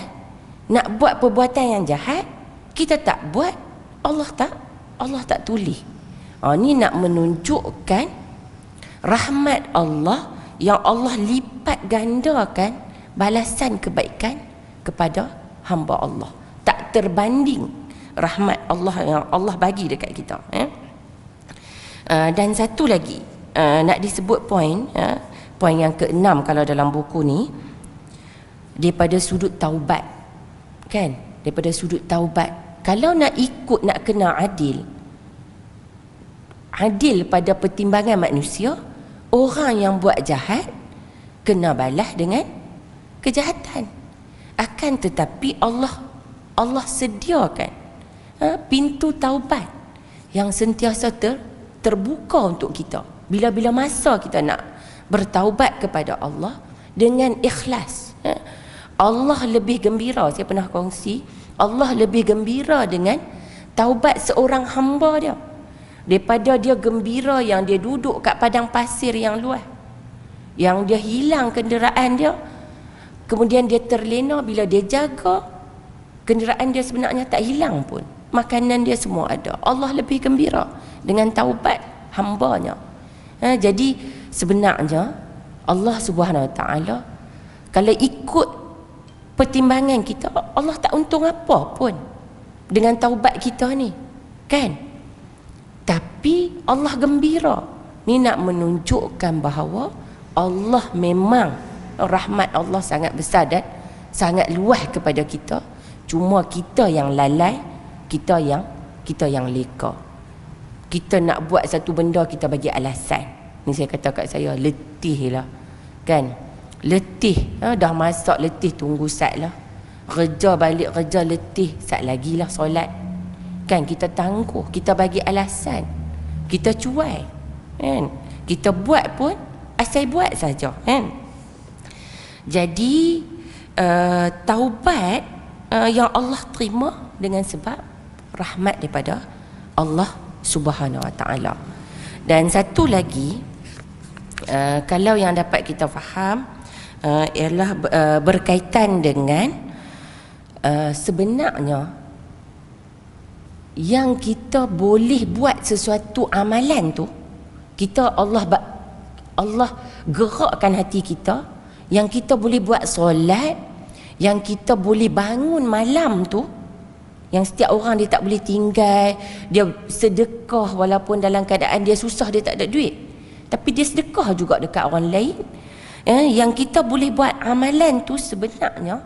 nak buat perbuatan yang jahat, kita tak buat, Allah tak tulis. Ni nak menunjukkan rahmat Allah yang Allah lipat gandakan balasan kebaikan kepada hamba Allah. Tak terbanding rahmat Allah yang Allah bagi dekat kita. Dan satu lagi nak disebut poin yang ke-6 kalau dalam buku ni, daripada sudut taubat, kan? Daripada sudut taubat, kalau nak ikut, nak kena adil pada pertimbangan manusia, orang yang buat jahat kena balas dengan kejahatan. Akan tetapi Allah sediakan pintu taubat yang sentiasa terbuka untuk kita. Bila-bila masa kita nak bertaubat kepada Allah dengan ikhlas, Allah lebih gembira. Saya pernah kongsi, Allah lebih gembira dengan taubat seorang hamba dia daripada dia gembira yang dia duduk kat padang pasir yang luas, yang dia hilang kenderaan dia, kemudian dia terlena. Bila dia jaga, kenderaan dia sebenarnya tak hilang pun, makanan dia semua ada. Allah lebih gembira dengan taubat hambanya. Jadi sebenarnya Allah Subhanahu Wa Taala, kalau ikut pertimbangan kita, Allah tak untung apa pun dengan taubat kita ni, kan? Tapi Allah gembira. Ni nak menunjukkan bahawa Allah memang, rahmat Allah sangat besar dan sangat luas kepada kita. Cuma kita yang lalai, kita yang leka. Kita nak buat satu benda, kita bagi alasan. Ni saya kata kat saya, letih lah, kan? Letih, dah masak letih, tunggu sat lah. Kerja balik kerja letih, sat lagi lah solat. Kan, kita tangguh, kita bagi alasan, kita cuai, kan? Kita buat pun asal buat saja, kan? Jadi taubat yang Allah terima dengan sebab rahmat daripada Allah Subhanahu Wa Taala. Dan satu lagi, kalau yang dapat kita faham ialah berkaitan dengan sebenarnya yang kita boleh buat sesuatu amalan tu, kita Allah gerakkan hati kita, yang kita boleh buat solat, yang kita boleh bangun malam tu, yang setiap orang dia tak boleh tinggal, dia sedekah walaupun dalam keadaan dia susah, dia tak ada duit, tapi dia sedekah juga dekat orang lain. Yang kita boleh buat amalan tu sebenarnya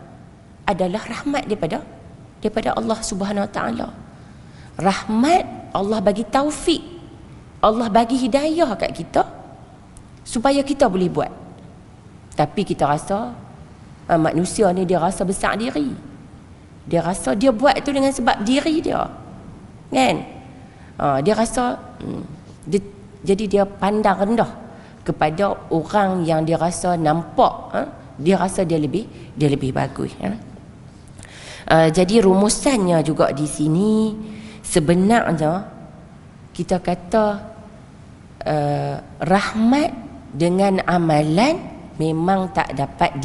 adalah rahmat daripada Allah Subhanahu Wa Taala. Rahmat Allah bagi taufik, Allah bagi hidayah kat kita supaya kita boleh buat. Tapi kita rasa manusia ni dia rasa besar diri. Dia rasa dia buat tu dengan sebab diri dia, kan? Dia rasa jadi dia pandang rendah kepada orang yang dia rasa nampak, dia rasa dia lebih bagus. Jadi rumusannya juga di sini sebenarnya kita kata rahmat dengan amalan memang tak dapat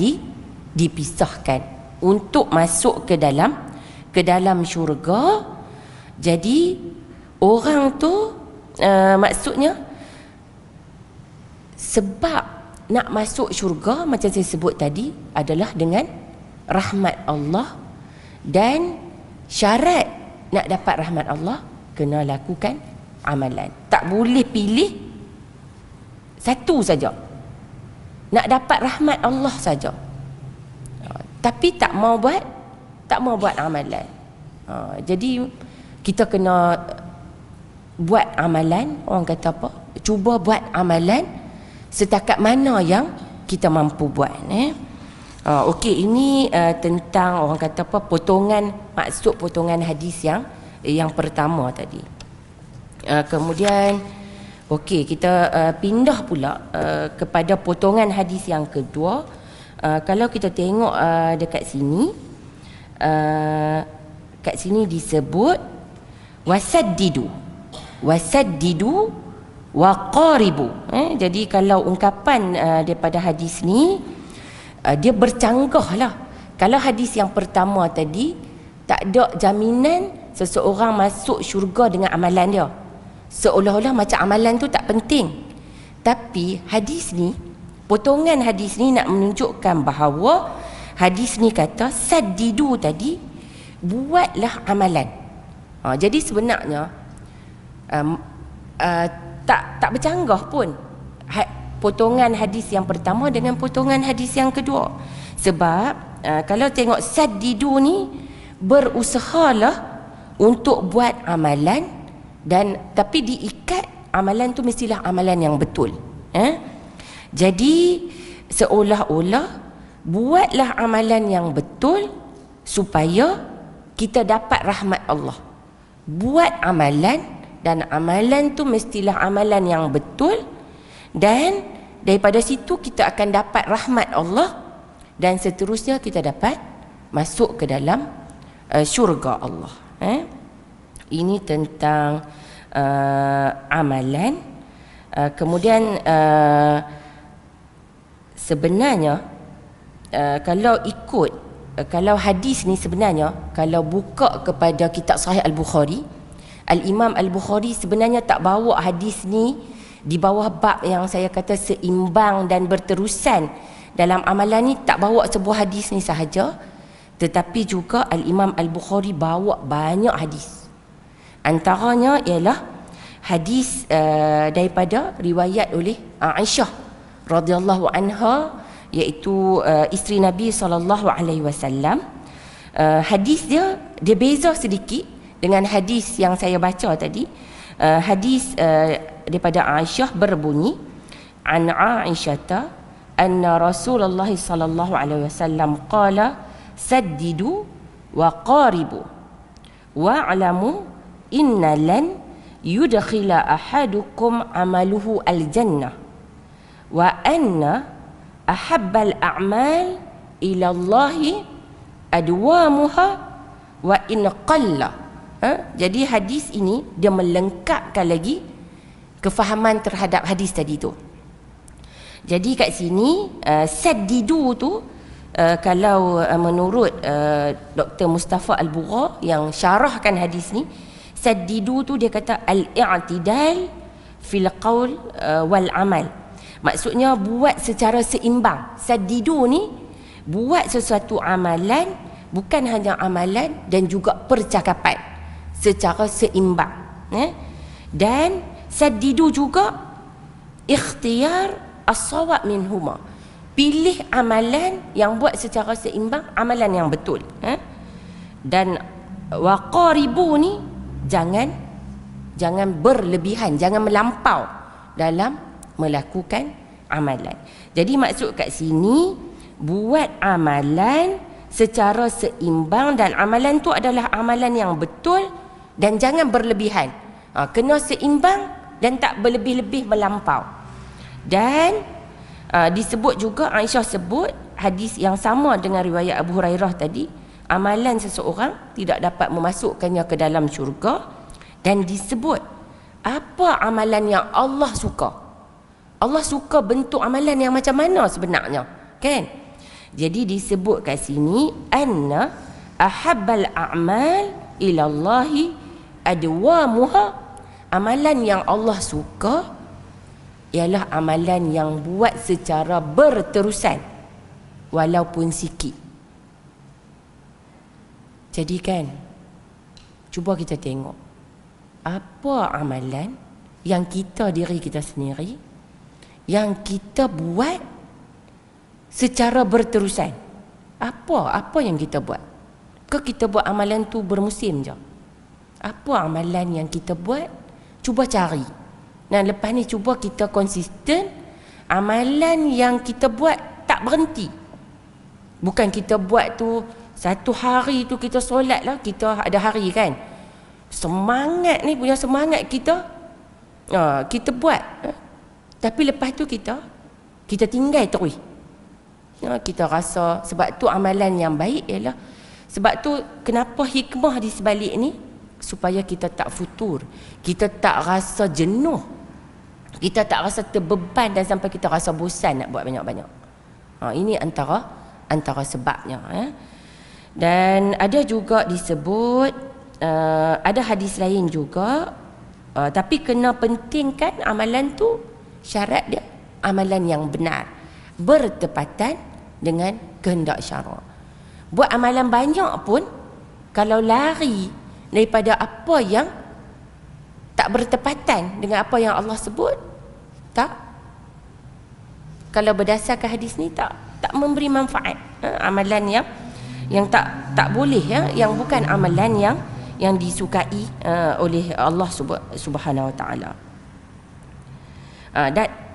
dipisahkan untuk masuk ke dalam syurga. Jadi orang tu maksudnya sebab nak masuk syurga macam saya sebut tadi adalah dengan rahmat Allah, dan syarat nak dapat rahmat Allah kena lakukan amalan. Tak boleh pilih satu saja. Nak dapat rahmat Allah saja. Tapi tak mau buat amalan. Jadi kita kena buat amalan, orang kata apa? Cuba buat amalan setakat mana yang kita mampu buat. Okey, ini tentang orang kata apa? Maksud potongan hadis yang pertama tadi. Kemudian okey, kita pindah pula kepada potongan hadis yang kedua. Kalau kita tengok dekat sini, kat sini disebut wasaddidu wa qaribu. Jadi kalau ungkapan daripada hadis ni dia bercanggah lah. Kalau hadis yang pertama tadi tak ada jaminan seseorang masuk syurga dengan amalan dia, seolah-olah macam amalan tu tak penting. Tapi hadis ni, potongan hadis ni nak menunjukkan bahawa hadis ni kata saddidu tadi, buatlah amalan. Jadi sebenarnya tak bercanggah pun potongan hadis yang pertama dengan potongan hadis yang kedua. Sebab kalau tengok saddidu ni, berusahalah untuk buat amalan, dan tapi diikat amalan tu mestilah amalan yang betul. Jadi seolah-olah buatlah amalan yang betul supaya kita dapat rahmat Allah. Buat amalan, dan amalan tu mestilah amalan yang betul, dan daripada situ kita akan dapat rahmat Allah, dan seterusnya kita dapat masuk ke dalam syurga Allah. Ini tentang amalan. Kemudian sebenarnya kalau hadis ni sebenarnya kalau buka kepada kitab Sahih Al-Bukhari, Al-Imam Al-Bukhari sebenarnya tak bawa hadis ni di bawah bab yang saya kata seimbang dan berterusan dalam amalan ni, tak bawa sebuah hadis ni sahaja, tetapi juga Al-Imam Al-Bukhari bawa banyak hadis. Antaranya ialah hadis daripada riwayat oleh Aisyah radhiyallahu anha, iaitu isteri Nabi SAW. Hadis dia beza sedikit dengan hadis yang saya baca tadi. Hadis daripada Aisyah berbunyi, an Aisyata anna Rasulullah sallallahu alaihi wasallam qala saddidu wa qaribu wa'lamu inna lan yudkhila ahadukum amaluhu al-jannah wa anna ahabbal a'mal ila Allah adwamuha wa in qalla. Jadi hadis ini dia melengkapkan lagi kefahaman terhadap hadis tadi tu. Jadi kat sini saddidu tu kalau menurut Dr. Mustafa Al-Bugha yang syarahkan hadis ni, saddidu tu dia kata al-i'tidal fil qaul wal amal. Maksudnya buat secara seimbang. Saddidu ni buat sesuatu amalan, bukan hanya amalan, dan juga percakapan secara seimbang. Dan saddidu juga ikhtiyar as-sawab minhuma. Pilih amalan yang buat secara seimbang, amalan yang betul. Dan waqaribu ni jangan berlebihan, jangan melampau dalam melakukan amalan. Jadi maksud kat sini, buat amalan secara seimbang, dan amalan tu adalah amalan yang betul dan jangan berlebihan. Kena seimbang dan tak berlebih-lebih melampau. Dan disebut juga, Aisyah sebut hadis yang sama dengan riwayat Abu Hurairah tadi, amalan seseorang tidak dapat memasukkannya ke dalam syurga. Dan disebut apa amalan yang Allah suka. Allah suka bentuk amalan yang macam mana sebenarnya, kan? Jadi disebut kat sini anna ahabbal a'mal ila Allah adwamuha. Amalan yang Allah suka ialah amalan yang buat secara berterusan walaupun sikit. Jadi kan, cuba kita tengok apa amalan yang kita, diri kita sendiri, yang kita buat secara berterusan. Apa yang kita buat? Ke kita buat amalan tu bermusim je? Apa amalan yang kita buat? Cuba cari. Dan lepas ni cuba kita konsisten. Amalan yang kita buat tak berhenti. Bukan kita buat tu satu hari tu kita solat lah, kita ada hari kan, semangat ni punya semangat kita, kita buat, tapi lepas tu kita tinggal terus. Kita rasa, sebab tu amalan yang baik ialah, sebab tu kenapa hikmah di sebalik ni, supaya kita tak futur, kita tak rasa jenuh, kita tak rasa terbeban dan sampai kita rasa bosan nak buat banyak-banyak. Ini antara sebabnya. Dan ada juga disebut, ada hadis lain juga, tapi kena pentingkan amalan tu, syarat dia amalan yang benar, bertepatan dengan kehendak syarak. Buat amalan banyak pun, kalau lari daripada apa yang tak bertepatan dengan apa yang Allah sebut, tak, kalau berdasarkan hadis ni tak memberi manfaat. Amalan yang tak boleh, yang bukan amalan yang disukai oleh Allah Subhanahu Wa Taala.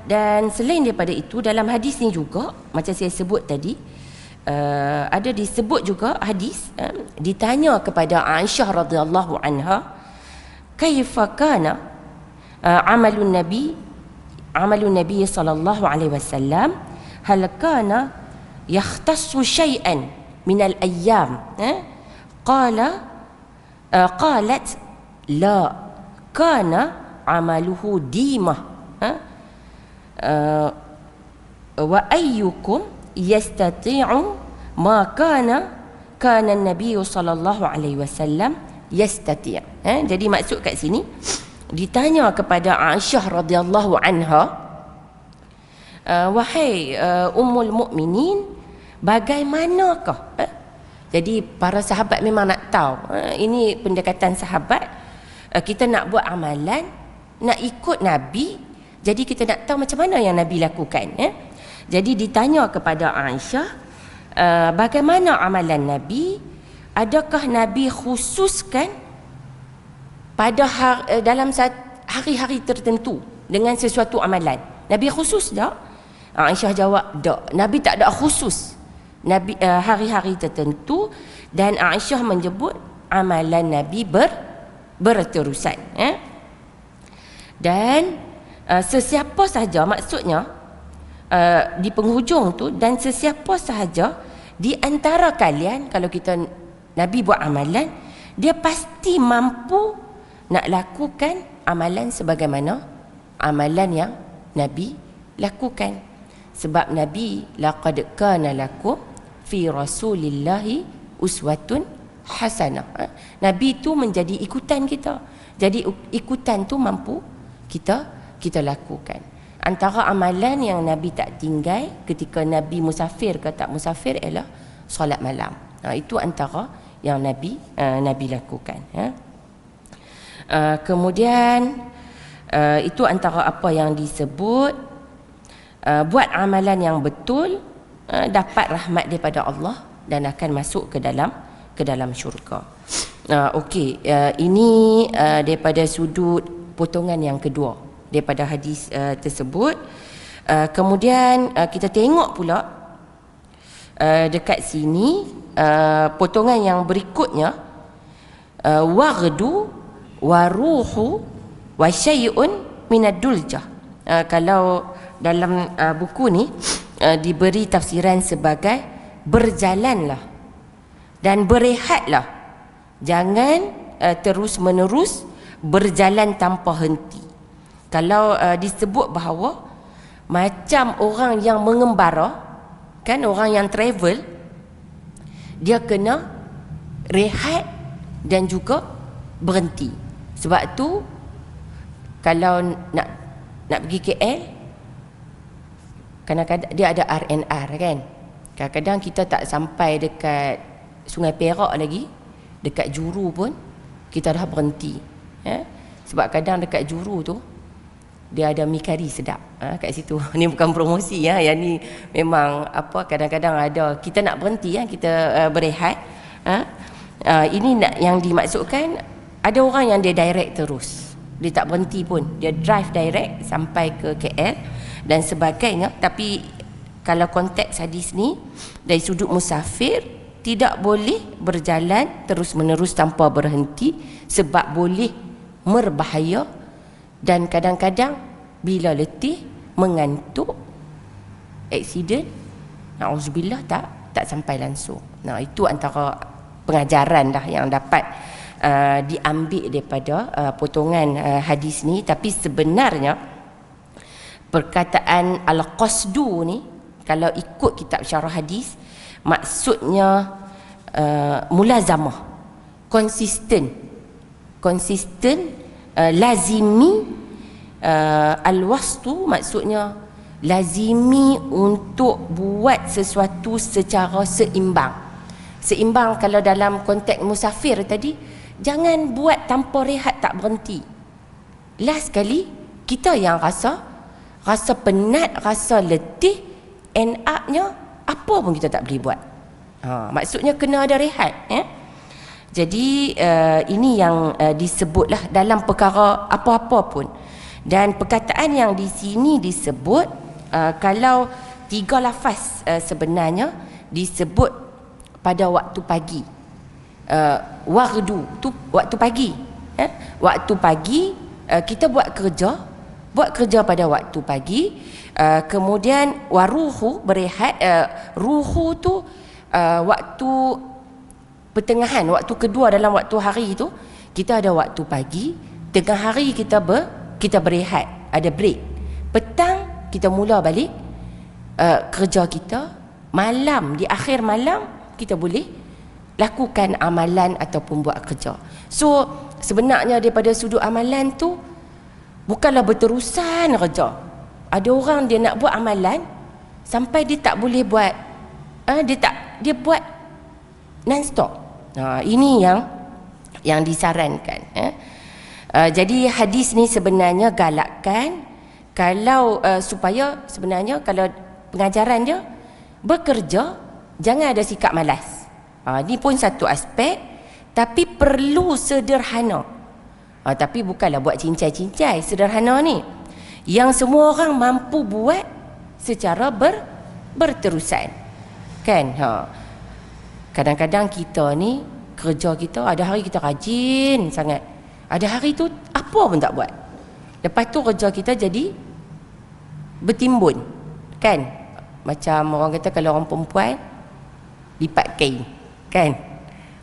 Dan selain daripada itu, dalam hadis ni juga, macam saya sebut tadi, ada disebut juga hadis, ditanya kepada Aisyah radhiyallahu anha, kaifa kana amalun nabi sallallahu alaihi wasallam, hal kana yakhtassu syai'an min al-ayyam? Qalat la, kana amaluhu dimah. Wa ayyukum yastati'u ma kana an-nabiy sallallahu alaihi wasallam yastati'. Jadi maksud kat sini, ditanya kepada Aisyah radhiyallahu anha, wahai ummul mukminin, bagaimanakah? Jadi para sahabat memang nak tahu, ini pendekatan sahabat, kita nak buat amalan, nak ikut Nabi, jadi kita nak tahu macam mana yang Nabi lakukan. Jadi ditanya kepada Aisyah, bagaimana amalan Nabi? Adakah Nabi khususkan pada dalam hari-hari tertentu dengan sesuatu amalan? Nabi khusus tak? Aisyah jawab, tak. Nabi tak ada khusus. Nabi hari-hari tertentu, dan Aisyah menyebut amalan Nabi berterusan. Dan sesiapa sahaja, maksudnya di penghujung tu, dan sesiapa sahaja di antara kalian, kalau kita Nabi buat amalan, dia pasti mampu nak lakukan amalan sebagaimana amalan yang Nabi lakukan. Sebab Nabi, laqad kana lakum fi rasulillahi uswatun hasanah. Nabi tu menjadi ikutan kita. Jadi ikutan tu mampu kita lakukan. Antara amalan yang Nabi tak tinggal ketika Nabi musafir ke tak musafir ialah solat malam. Itu antara yang Nabi lakukan. Kemudian itu antara apa yang disebut, buat amalan yang betul, dapat rahmat daripada Allah dan akan masuk ke dalam syurga. Okey, ini daripada sudut potongan yang kedua daripada hadis tersebut. Kemudian kita tengok pula dekat sini potongan yang berikutnya, waghdu waruhu wa syai'un minad duljah. Kalau dalam buku ni diberi tafsiran sebagai berjalanlah dan berehatlah, jangan terus menerus berjalan tanpa henti. Kalau disebut bahawa macam orang yang mengembara, kan, orang yang travel, dia kena rehat dan juga berhenti. Sebab tu kalau nak pergi KL, kadang-kadang dia ada RNR kan. Kadang-kadang kita tak sampai dekat Sungai Perak lagi, dekat Juru pun kita dah berhenti. Sebab kadang dekat Juru tu dia ada mi kari sedap kat situ. Ni bukan promosi yang ni memang kadang-kadang ada kita nak berhenti kita berehat. Ini yang dimaksudkan, ada orang yang dia direct terus. Dia tak berhenti pun. Dia drive direct sampai ke KL dan sebagainya. Tapi kalau konteks hadis ni dari sudut musafir, tidak boleh berjalan terus-menerus tanpa berhenti sebab boleh berbahaya, dan kadang-kadang bila letih, mengantuk, aksiden, na'udzubillah, tak sampai langsung. Nah, itu antara pengajaran dah yang dapat diambil daripada potongan hadis ni. Tapi sebenarnya perkataan al-qasdu ni, kalau ikut kitab syarah hadis, maksudnya mulazamah, konsisten, lazimi. Al-wastu maksudnya lazimi untuk buat sesuatu secara seimbang. Seimbang kalau dalam konteks musafir tadi, jangan buat tanpa rehat, tak berhenti. Last sekali kita yang rasa penat, rasa letih, end up-nya apa pun kita tak boleh buat. Maksudnya kena ada rehat. Jadi ini yang disebutlah dalam perkara apa-apa pun. Dan perkataan yang di sini disebut, kalau 3 lafaz sebenarnya disebut pada waktu pagi. Wardu tu waktu pagi. Waktu pagi kita buat kerja pada waktu pagi. Kemudian waruhu, berehat. Ruhu tu waktu pertengahan, waktu kedua dalam waktu hari tu. Kita ada waktu pagi, tengah hari kita berehat, ada break. Petang kita mula balik kerja kita. Malam, di akhir malam kita boleh lakukan amalan ataupun buat kerja. So sebenarnya daripada sudut amalan tu bukanlah berterusan kerja. Ada orang dia nak buat amalan sampai dia tak boleh buat, dia buat non-stop. Ini yang disarankan. Jadi hadis ni sebenarnya galakkan kalau supaya sebenarnya kalau pengajaran dia bekerja, jangan ada sikap malas. Ini pun satu aspek, tapi perlu sederhana. Tapi bukanlah buat cincai-cincai, sederhana ni yang semua orang mampu buat secara berterusan. Kan? Kadang-kadang kita ni kerja kita, ada hari kita rajin sangat, ada hari tu apa pun tak buat. Lepas tu kerja kita jadi bertimbun. Kan? Macam orang kata kalau orang perempuan lipat kain. Kan?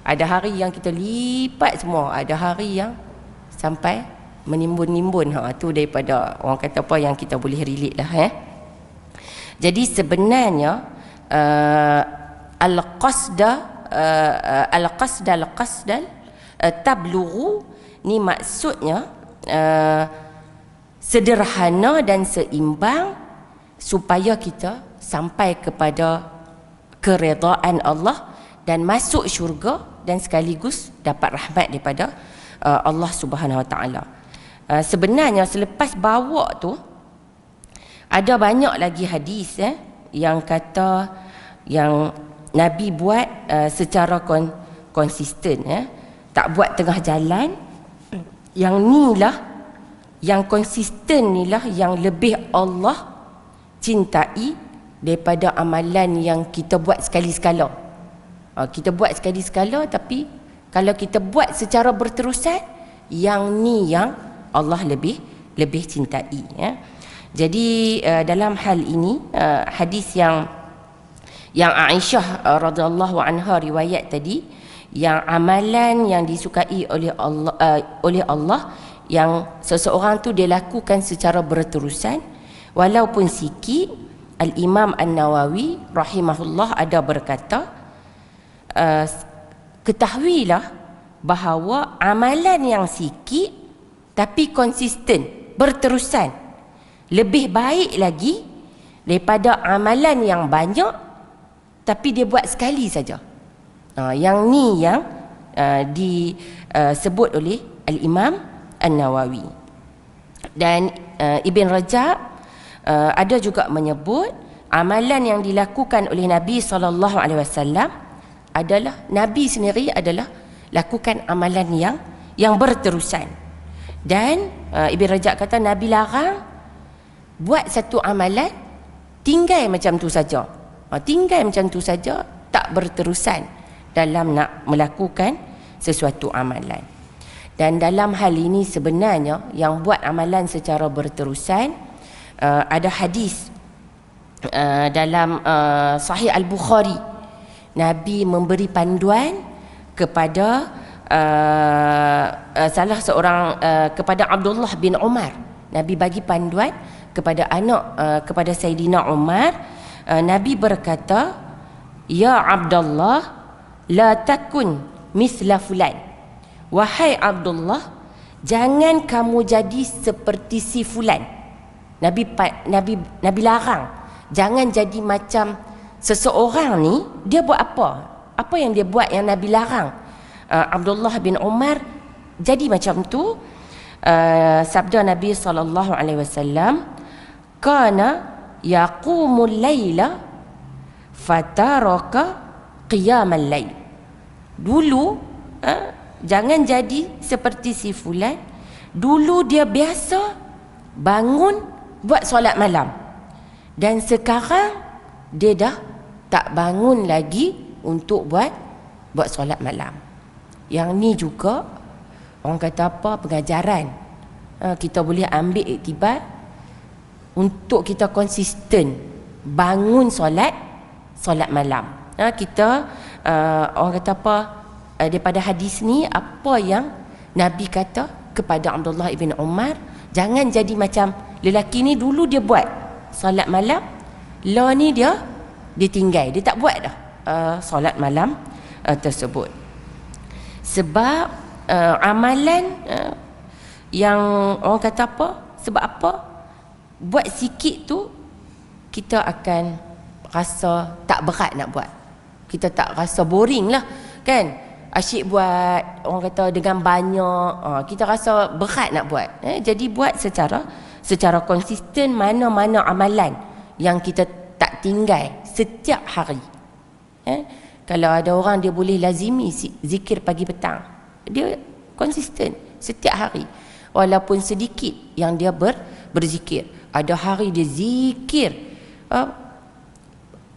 Ada hari yang kita lipat semua, ada hari yang sampai menimbun-nimbun. Tu daripada orang kata apa yang kita boleh relate lah. Jadi sebenarnya al-qasdal tablughu ni maksudnya sederhana dan seimbang supaya kita sampai kepada keredaan Allah dan masuk syurga dan sekaligus dapat rahmat daripada Allah Subhanahu Wa Taala. Sebenarnya selepas bawa tu ada banyak lagi hadis yang kata yang Nabi buat secara konsisten, tak buat tengah jalan. Yang nilah, yang konsisten nilah yang lebih Allah cintai daripada amalan yang kita buat sekali-sekala. Kita buat sekali-sekala, tapi kalau kita buat secara berterusan, yang ni yang Allah lebih cintai. Jadi dalam hal ini hadis yang Aisyah radhiyallahu anha riwayat tadi, yang amalan yang disukai oleh Allah yang seseorang tu dia lakukan secara berterusan walaupun sikit. Al-Imam An-Nawawi rahimahullah ada berkata, ketahuilah bahawa amalan yang sikit tapi konsisten berterusan. Lebih baik lagi daripada amalan yang banyak tapi dia buat sekali saja. Yang ni yang disebut oleh Al-Imam An-Nawawi. Dan Ibn Rajab ada juga menyebut amalan yang dilakukan oleh Nabi SAW adalah, Nabi sendiri adalah lakukan amalan yang berterusan. Dan Ibn Rajab kata Nabi larang buat satu amalan tinggal macam tu saja. Tinggal macam tu saja, tak berterusan dalam nak melakukan sesuatu amalan. Dan dalam hal ini sebenarnya yang buat amalan secara berterusan, ada hadis dalam Sahih Al-Bukhari, Nabi memberi panduan kepada salah seorang, kepada Abdullah bin Umar. Nabi bagi panduan kepada kepada Sayyidina Umar. Nabi berkata, "Ya Abdullah, la takun misla fulan." Wahai Abdullah, jangan kamu jadi seperti si fulan. Nabi larang, jangan jadi macam seseorang ni. Dia buat apa? Apa yang dia buat yang Nabi larang? Abdullah bin Umar jadi macam tu. Sabda Nabi SAW, kana yaqumul laila fataraka qiyamal lail. Dulu jangan jadi seperti si fulan. Dulu dia biasa bangun buat solat malam, dan sekarang dia dah tak bangun lagi untuk buat solat malam. Yang ni juga orang kata apa, pengajaran kita boleh ambil iktibar untuk kita konsisten bangun solat malam. Kita orang kata apa, daripada hadis ni, apa yang Nabi kata kepada Abdullah ibn Umar, jangan jadi macam lelaki ni. Dulu dia buat solat malam, lah ni dia tinggal, dia tak buat dah solat malam tersebut. Sebab amalan yang orang kata apa, sebab apa, buat sikit tu kita akan rasa tak berat nak buat. Kita tak rasa boring lah kan. Asyik buat, orang kata dengan banyak, kita rasa berat nak buat. Jadi buat secara konsisten mana-mana amalan yang kita tak tinggal setiap hari. Kalau ada orang dia boleh lazimi zikir pagi petang, dia konsisten setiap hari, walaupun sedikit yang dia berzikir. Ada hari dia zikir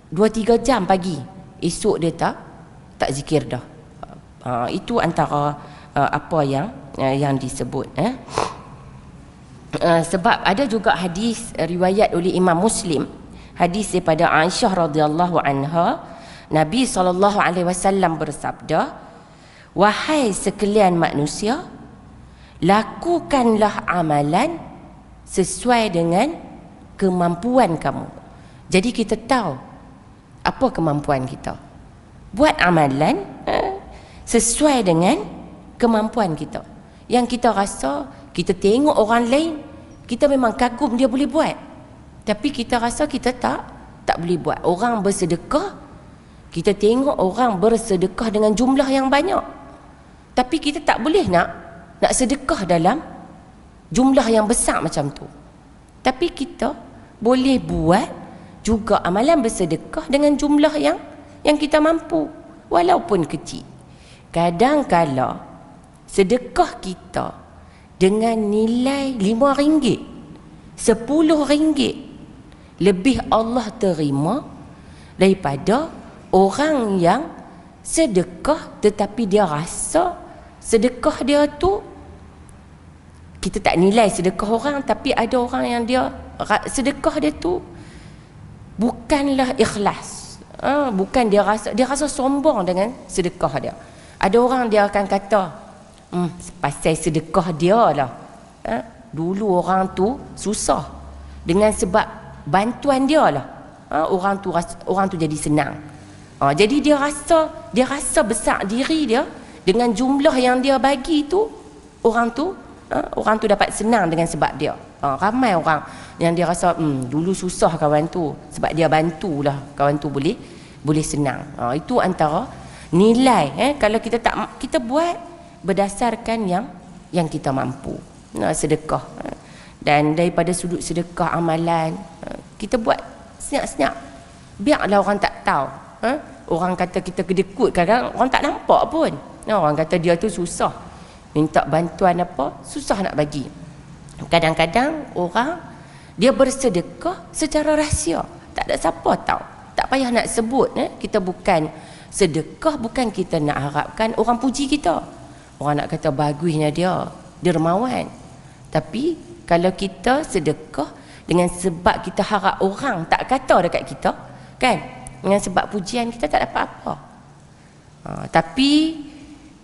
2-3 jam pagi, esok dia tak zikir dah. Itu antara apa yang disebut. Sebab ada juga hadis riwayat oleh Imam Muslim, hadis daripada Aisyah radhiyallahu anha, Nabi SAW bersabda, "Wahai sekalian manusia, lakukanlah amalan sesuai dengan kemampuan kamu." Jadi kita tahu apa kemampuan kita. Buat amalan sesuai dengan kemampuan kita. Yang kita rasa, kita tengok orang lain, kita memang kagum dia boleh buat, tapi kita rasa kita tak boleh buat. Orang bersedekah, kita tengok orang bersedekah dengan jumlah yang banyak, tapi kita tak boleh nak sedekah dalam jumlah yang besar macam tu. Tapi kita boleh buat juga amalan bersedekah dengan jumlah yang kita mampu, walaupun kecil. Kadang-kala sedekah kita dengan nilai RM5, RM10 lebih Allah terima daripada orang yang sedekah tetapi dia rasa sedekah dia tu, kita tak nilai sedekah orang, tapi ada orang yang dia sedekah dia tu bukanlah ikhlas. Bukan dia rasa sombong dengan sedekah dia. Ada orang dia akan kata, pasal sedekah dia lah. Dulu orang tu susah, dengan sebab bantuan dia lah orang tu jadi senang. Jadi dia rasa besar diri dia dengan jumlah yang dia bagi tu. Orang tu orang tu dapat senang dengan sebab dia. Ramai orang yang dia rasa dulu susah kawan tu, sebab dia bantulah kawan tu boleh senang. Itu antara nilai kalau kita buat berdasarkan yang kita mampu. Sedekah. Dan daripada sudut sedekah amalan, kita buat senyap-senyap. Biarlah orang tak tahu. Orang kata kita kedekut, kadang orang tak nampak pun. Orang kata dia tu susah, minta bantuan apa, susah nak bagi. Kadang-kadang orang dia bersedekah secara rahsia, tak ada siapa tahu, tak payah nak sebut. Kita bukan sedekah, bukan kita nak harapkan orang puji kita, orang nak kata bagusnya dia dermawan. Tapi kalau kita sedekah dengan sebab kita harap orang tak kata dekat kita, kan, dengan sebab pujian, kita tak dapat apa. Tapi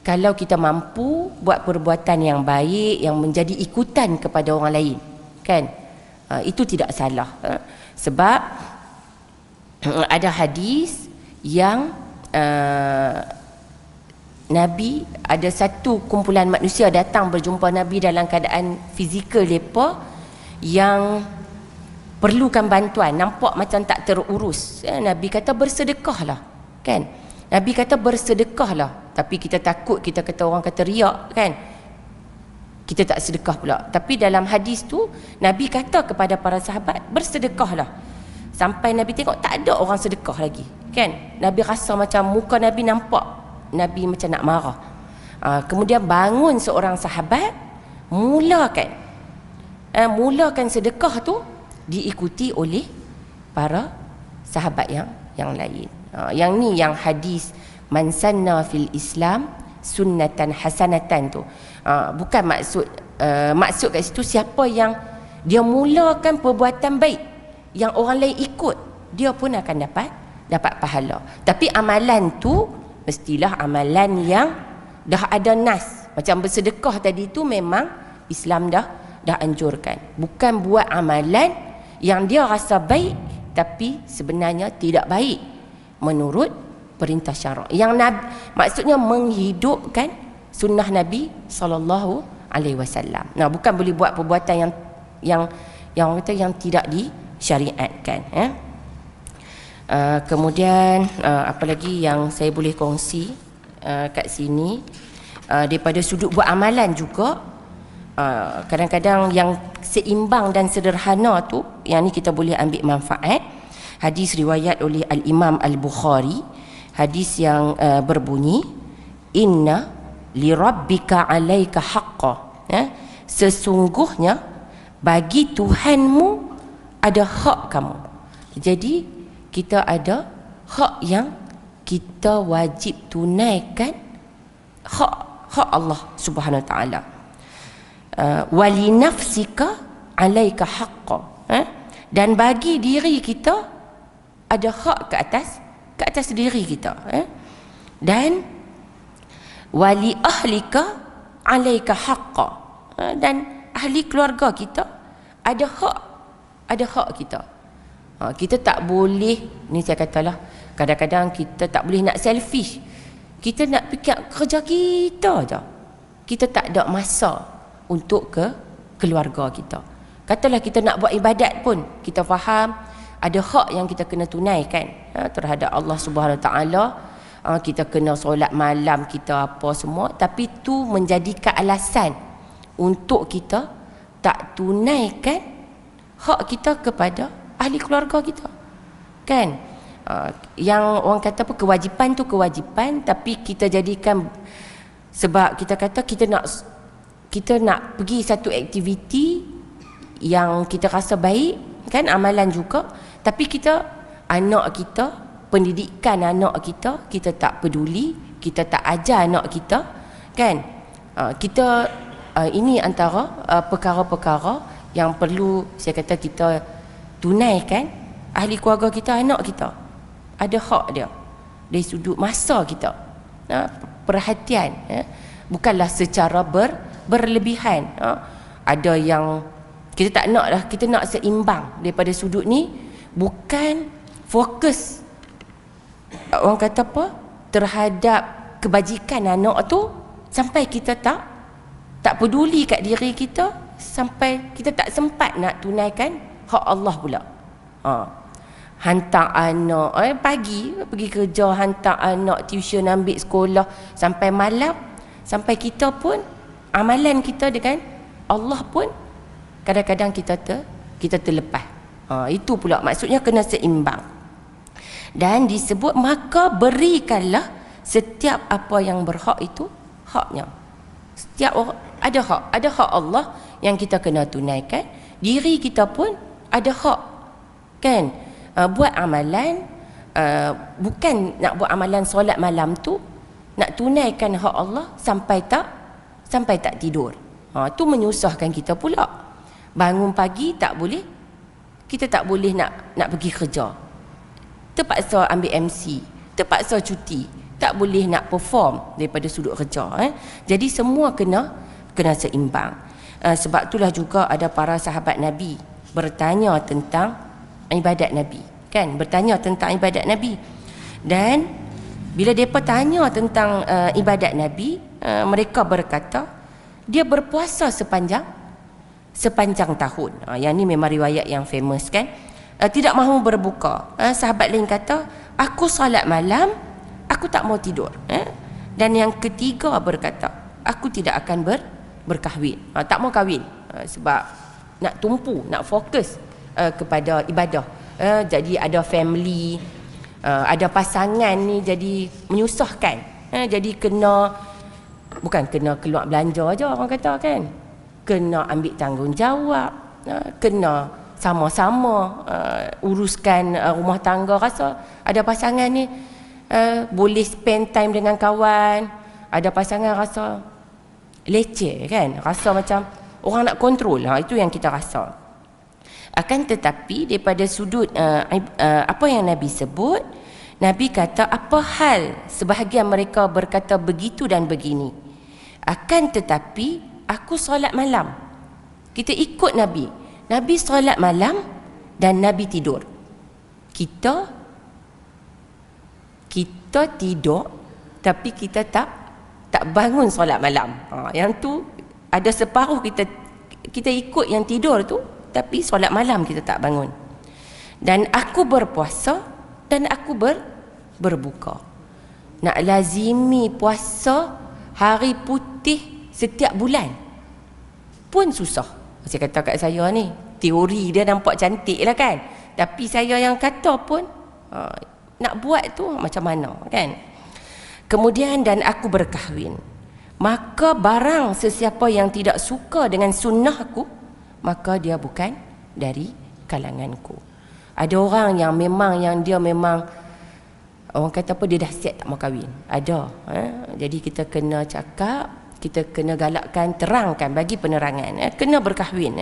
kalau kita mampu buat perbuatan yang baik, yang menjadi ikutan kepada orang lain, kan, itu tidak salah. Sebab ada hadis yang Nabi, ada satu kumpulan manusia datang berjumpa Nabi dalam keadaan fizikal mereka yang perlukan bantuan, nampak macam tak terurus. Nabi kata bersedekahlah, kan. Nabi kata bersedekahlah. Tapi kita takut, kita kata orang kata riak, kan, kita tak sedekah pula. Tapi dalam hadis tu Nabi kata kepada para sahabat, bersedekahlah. Sampai Nabi tengok tak ada orang sedekah lagi, kan. Nabi rasa macam muka Nabi nampak Nabi macam nak marah. Kemudian bangun seorang sahabat, mulakan sedekah tu, diikuti oleh para sahabat yang lain. Yang ni yang hadis man sanna fil Islam sunnatan hasanatan tu. Bukan maksud kat situ siapa yang dia mulakan perbuatan baik yang orang lain ikut, dia pun akan dapat pahala. Tapi amalan tu mestilah amalan yang dah ada nas. Macam bersedekah tadi tu memang Islam dah anjurkan. Bukan buat amalan yang dia rasa baik tapi sebenarnya tidak baik menurut perintah syarak. Yang maksudnya menghidupkan sunnah Nabi sallallahu alaihi wasallam. Bukan boleh buat perbuatan yang orang kata yang tidak disyariatkan. Kemudian apa lagi yang saya boleh kongsi kat sini, daripada sudut buat amalan juga, kadang-kadang yang seimbang dan sederhana tu, yang ni kita boleh ambil manfaat. Hadis riwayat oleh Al-Imam Al-Bukhari, hadis yang berbunyi, inna li rabbika alaika haqqa, sesungguhnya bagi Tuhanmu ada hak kamu. Jadi kita ada hak yang kita wajib tunaikan, hak Allah Subhanahu Wa Taala. Wali nafsika alaika haqqa, dan bagi diri kita ada hak ke atas diri kita, dan wali ahlika alaika haqqa, dan ahli keluarga kita ada hak kita. Kita tak boleh, ni saya katalah, kadang-kadang kita tak boleh nak selfish, kita nak fikir kerja kita je, kita tak ada masa untuk ke keluarga kita. Katalah kita nak buat ibadat pun, kita faham ada hak yang kita kena tunaikan terhadap Allah Subhanahu Wa Taala. Kita kena solat malam, kita apa semua, tapi tu menjadikan alasan untuk kita tak tunaikan hak kita kepada ahli keluarga kita, kan. Yang orang kata apa, kewajipan tu kewajipan, tapi kita jadikan, sebab kita kata kita nak pergi satu aktiviti yang kita rasa baik, kan, amalan juga, tapi kita, anak kita, pendidikan anak kita, kita tak peduli, kita tak ajar anak kita, kan. Ini antara perkara-perkara yang perlu saya kata kita tunaikan. Ahli keluarga kita, anak kita ada hak dia dari sudut masa kita, perhatian, bukanlah secara berlebihan. Ada yang kita tak nak lah, kita nak seimbang daripada sudut ni, bukan fokus orang kata apa terhadap kebajikan anak tu sampai kita tak tak peduli kat diri kita sampai kita tak sempat nak tunaikan hak Allah pula. Hantar anak pagi pergi kerja, hantar anak tuition, ambil sekolah sampai malam, sampai kita pun amalan kita dengan Allah pun kadang-kadang kita terlepas. Itu pula maksudnya kena seimbang. Dan disebut maka berikanlah setiap apa yang berhak itu haknya. Setiap orang ada hak Allah yang kita kena tunaikan. Diri kita pun ada hak, kan? Buat amalan, bukan nak buat amalan solat malam tu, nak tunaikan hak Allah sampai tak tidur. Tu menyusahkan kita pula. Bangun pagi tak boleh, kita tak boleh nak pergi kerja, terpaksa ambil MC, terpaksa cuti, tak boleh nak perform daripada sudut kerja. Jadi semua kena seimbang. Sebab itulah juga ada para sahabat Nabi bertanya tentang ibadat Nabi, kan? Bertanya tentang ibadat Nabi. Dan bila mereka tanya tentang ibadat Nabi, mereka berkata dia berpuasa sepanjang tahun. Yang ni memang riwayat yang famous, kan? Tidak mahu berbuka. Sahabat lain kata, aku salat malam, aku tak mau tidur. Dan yang ketiga berkata, aku tidak akan berkahwin. Tak mau kahwin sebab nak tumpu, nak fokus kepada ibadah. Jadi ada family, ada pasangan ni jadi menyusahkan. Jadi bukan kena keluar belanja aja orang kata, kan? Kena ambil tanggungjawab, kena sama-sama uruskan rumah tangga. Rasa ada pasangan ni boleh spend time dengan kawan, ada pasangan rasa leceh, kan? Rasa macam orang nak kontrol. Itu yang kita rasa. Akan tetapi daripada sudut apa yang Nabi sebut, Nabi kata apa hal sebahagian mereka berkata begitu dan begini, akan tetapi aku solat malam. Kita ikut Nabi. Nabi solat malam dan Nabi tidur. Kita tidur tapi kita tak bangun solat malam. Yang tu ada separuh kita ikut yang tidur tu, tapi solat malam kita tak bangun. Dan aku berpuasa dan aku berbuka. Nak lazimi puasa hari putih setiap bulan pun susah. Saya kata kat saya ni, teori dia nampak cantik lah, kan? Tapi saya yang kata pun nak buat tu macam mana, kan? Kemudian dan aku berkahwin, maka barang sesiapa yang tidak suka dengan sunnahku, maka dia bukan dari kalanganku. Ada orang yang dia memang orang kata apa, dia dah siap tak mau kahwin. Ada. Jadi kita kena cakap, kita kena galakkan, terangkan, bagi penerangan. Kena berkahwin.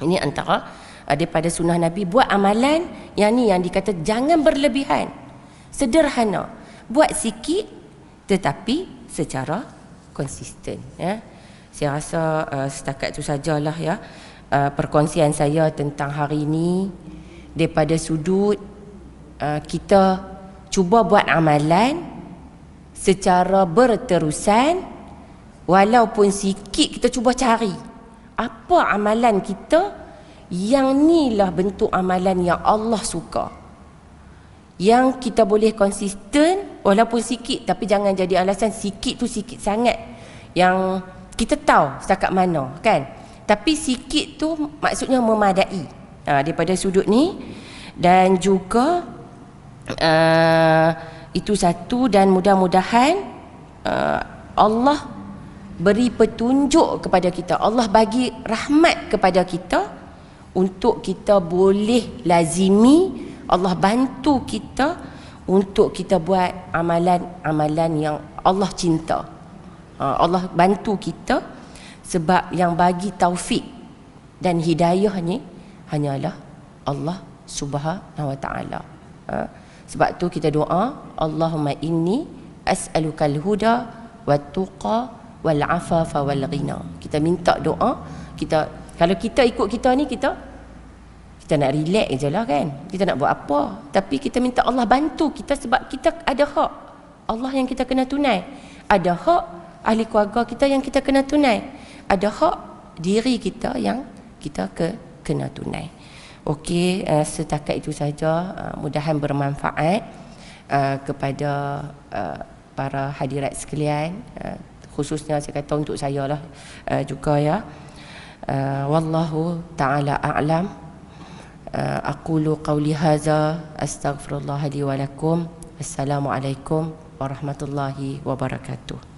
Ini antara daripada sunnah Nabi. Buat amalan yang ni yang dikata jangan berlebihan, sederhana, buat sikit tetapi secara konsisten. Saya rasa setakat itu sajalah ya perkongsian saya tentang hari ini. Daripada sudut kita cuba buat amalan secara berterusan, walaupun sikit kita cuba cari apa amalan kita yang inilah bentuk amalan yang Allah suka, yang kita boleh konsisten walaupun sikit. Tapi jangan jadi alasan sikit tu sikit sangat, yang kita tahu setakat mana, kan? Tapi sikit tu maksudnya memadai. Daripada sudut ni. Dan juga itu satu. Dan mudah-mudahan Allah beri petunjuk kepada kita, Allah bagi rahmat kepada kita untuk kita boleh lazimi, Allah bantu kita untuk kita buat amalan-amalan yang Allah cinta. Allah bantu kita, sebab yang bagi taufik dan hidayah ni hanyalah Allah Subhanahu wa taala. Sebab tu kita doa, Allahumma inni as'alukal huda wat tuqa wal afafa wal ghina. Kita minta doa. Kalau kita ikut kita ni, kita nak relax je lah, kan? Kita nak buat apa, tapi kita minta Allah bantu kita, sebab kita ada hak Allah yang kita kena tunai, ada hak ahli keluarga kita yang kita kena tunai. ada hak diri kita yang kita kena tunai. Okey, setakat itu saja. Mudahan bermanfaat kepada para hadirat sekalian, khususnya saya kata untuk saya lah juga ya. Wallahu ta'ala a'lam. Aqulu qawli hadza astaghfirullah li wa lakum. Assalamualaikum warahmatullahi wabarakatuh.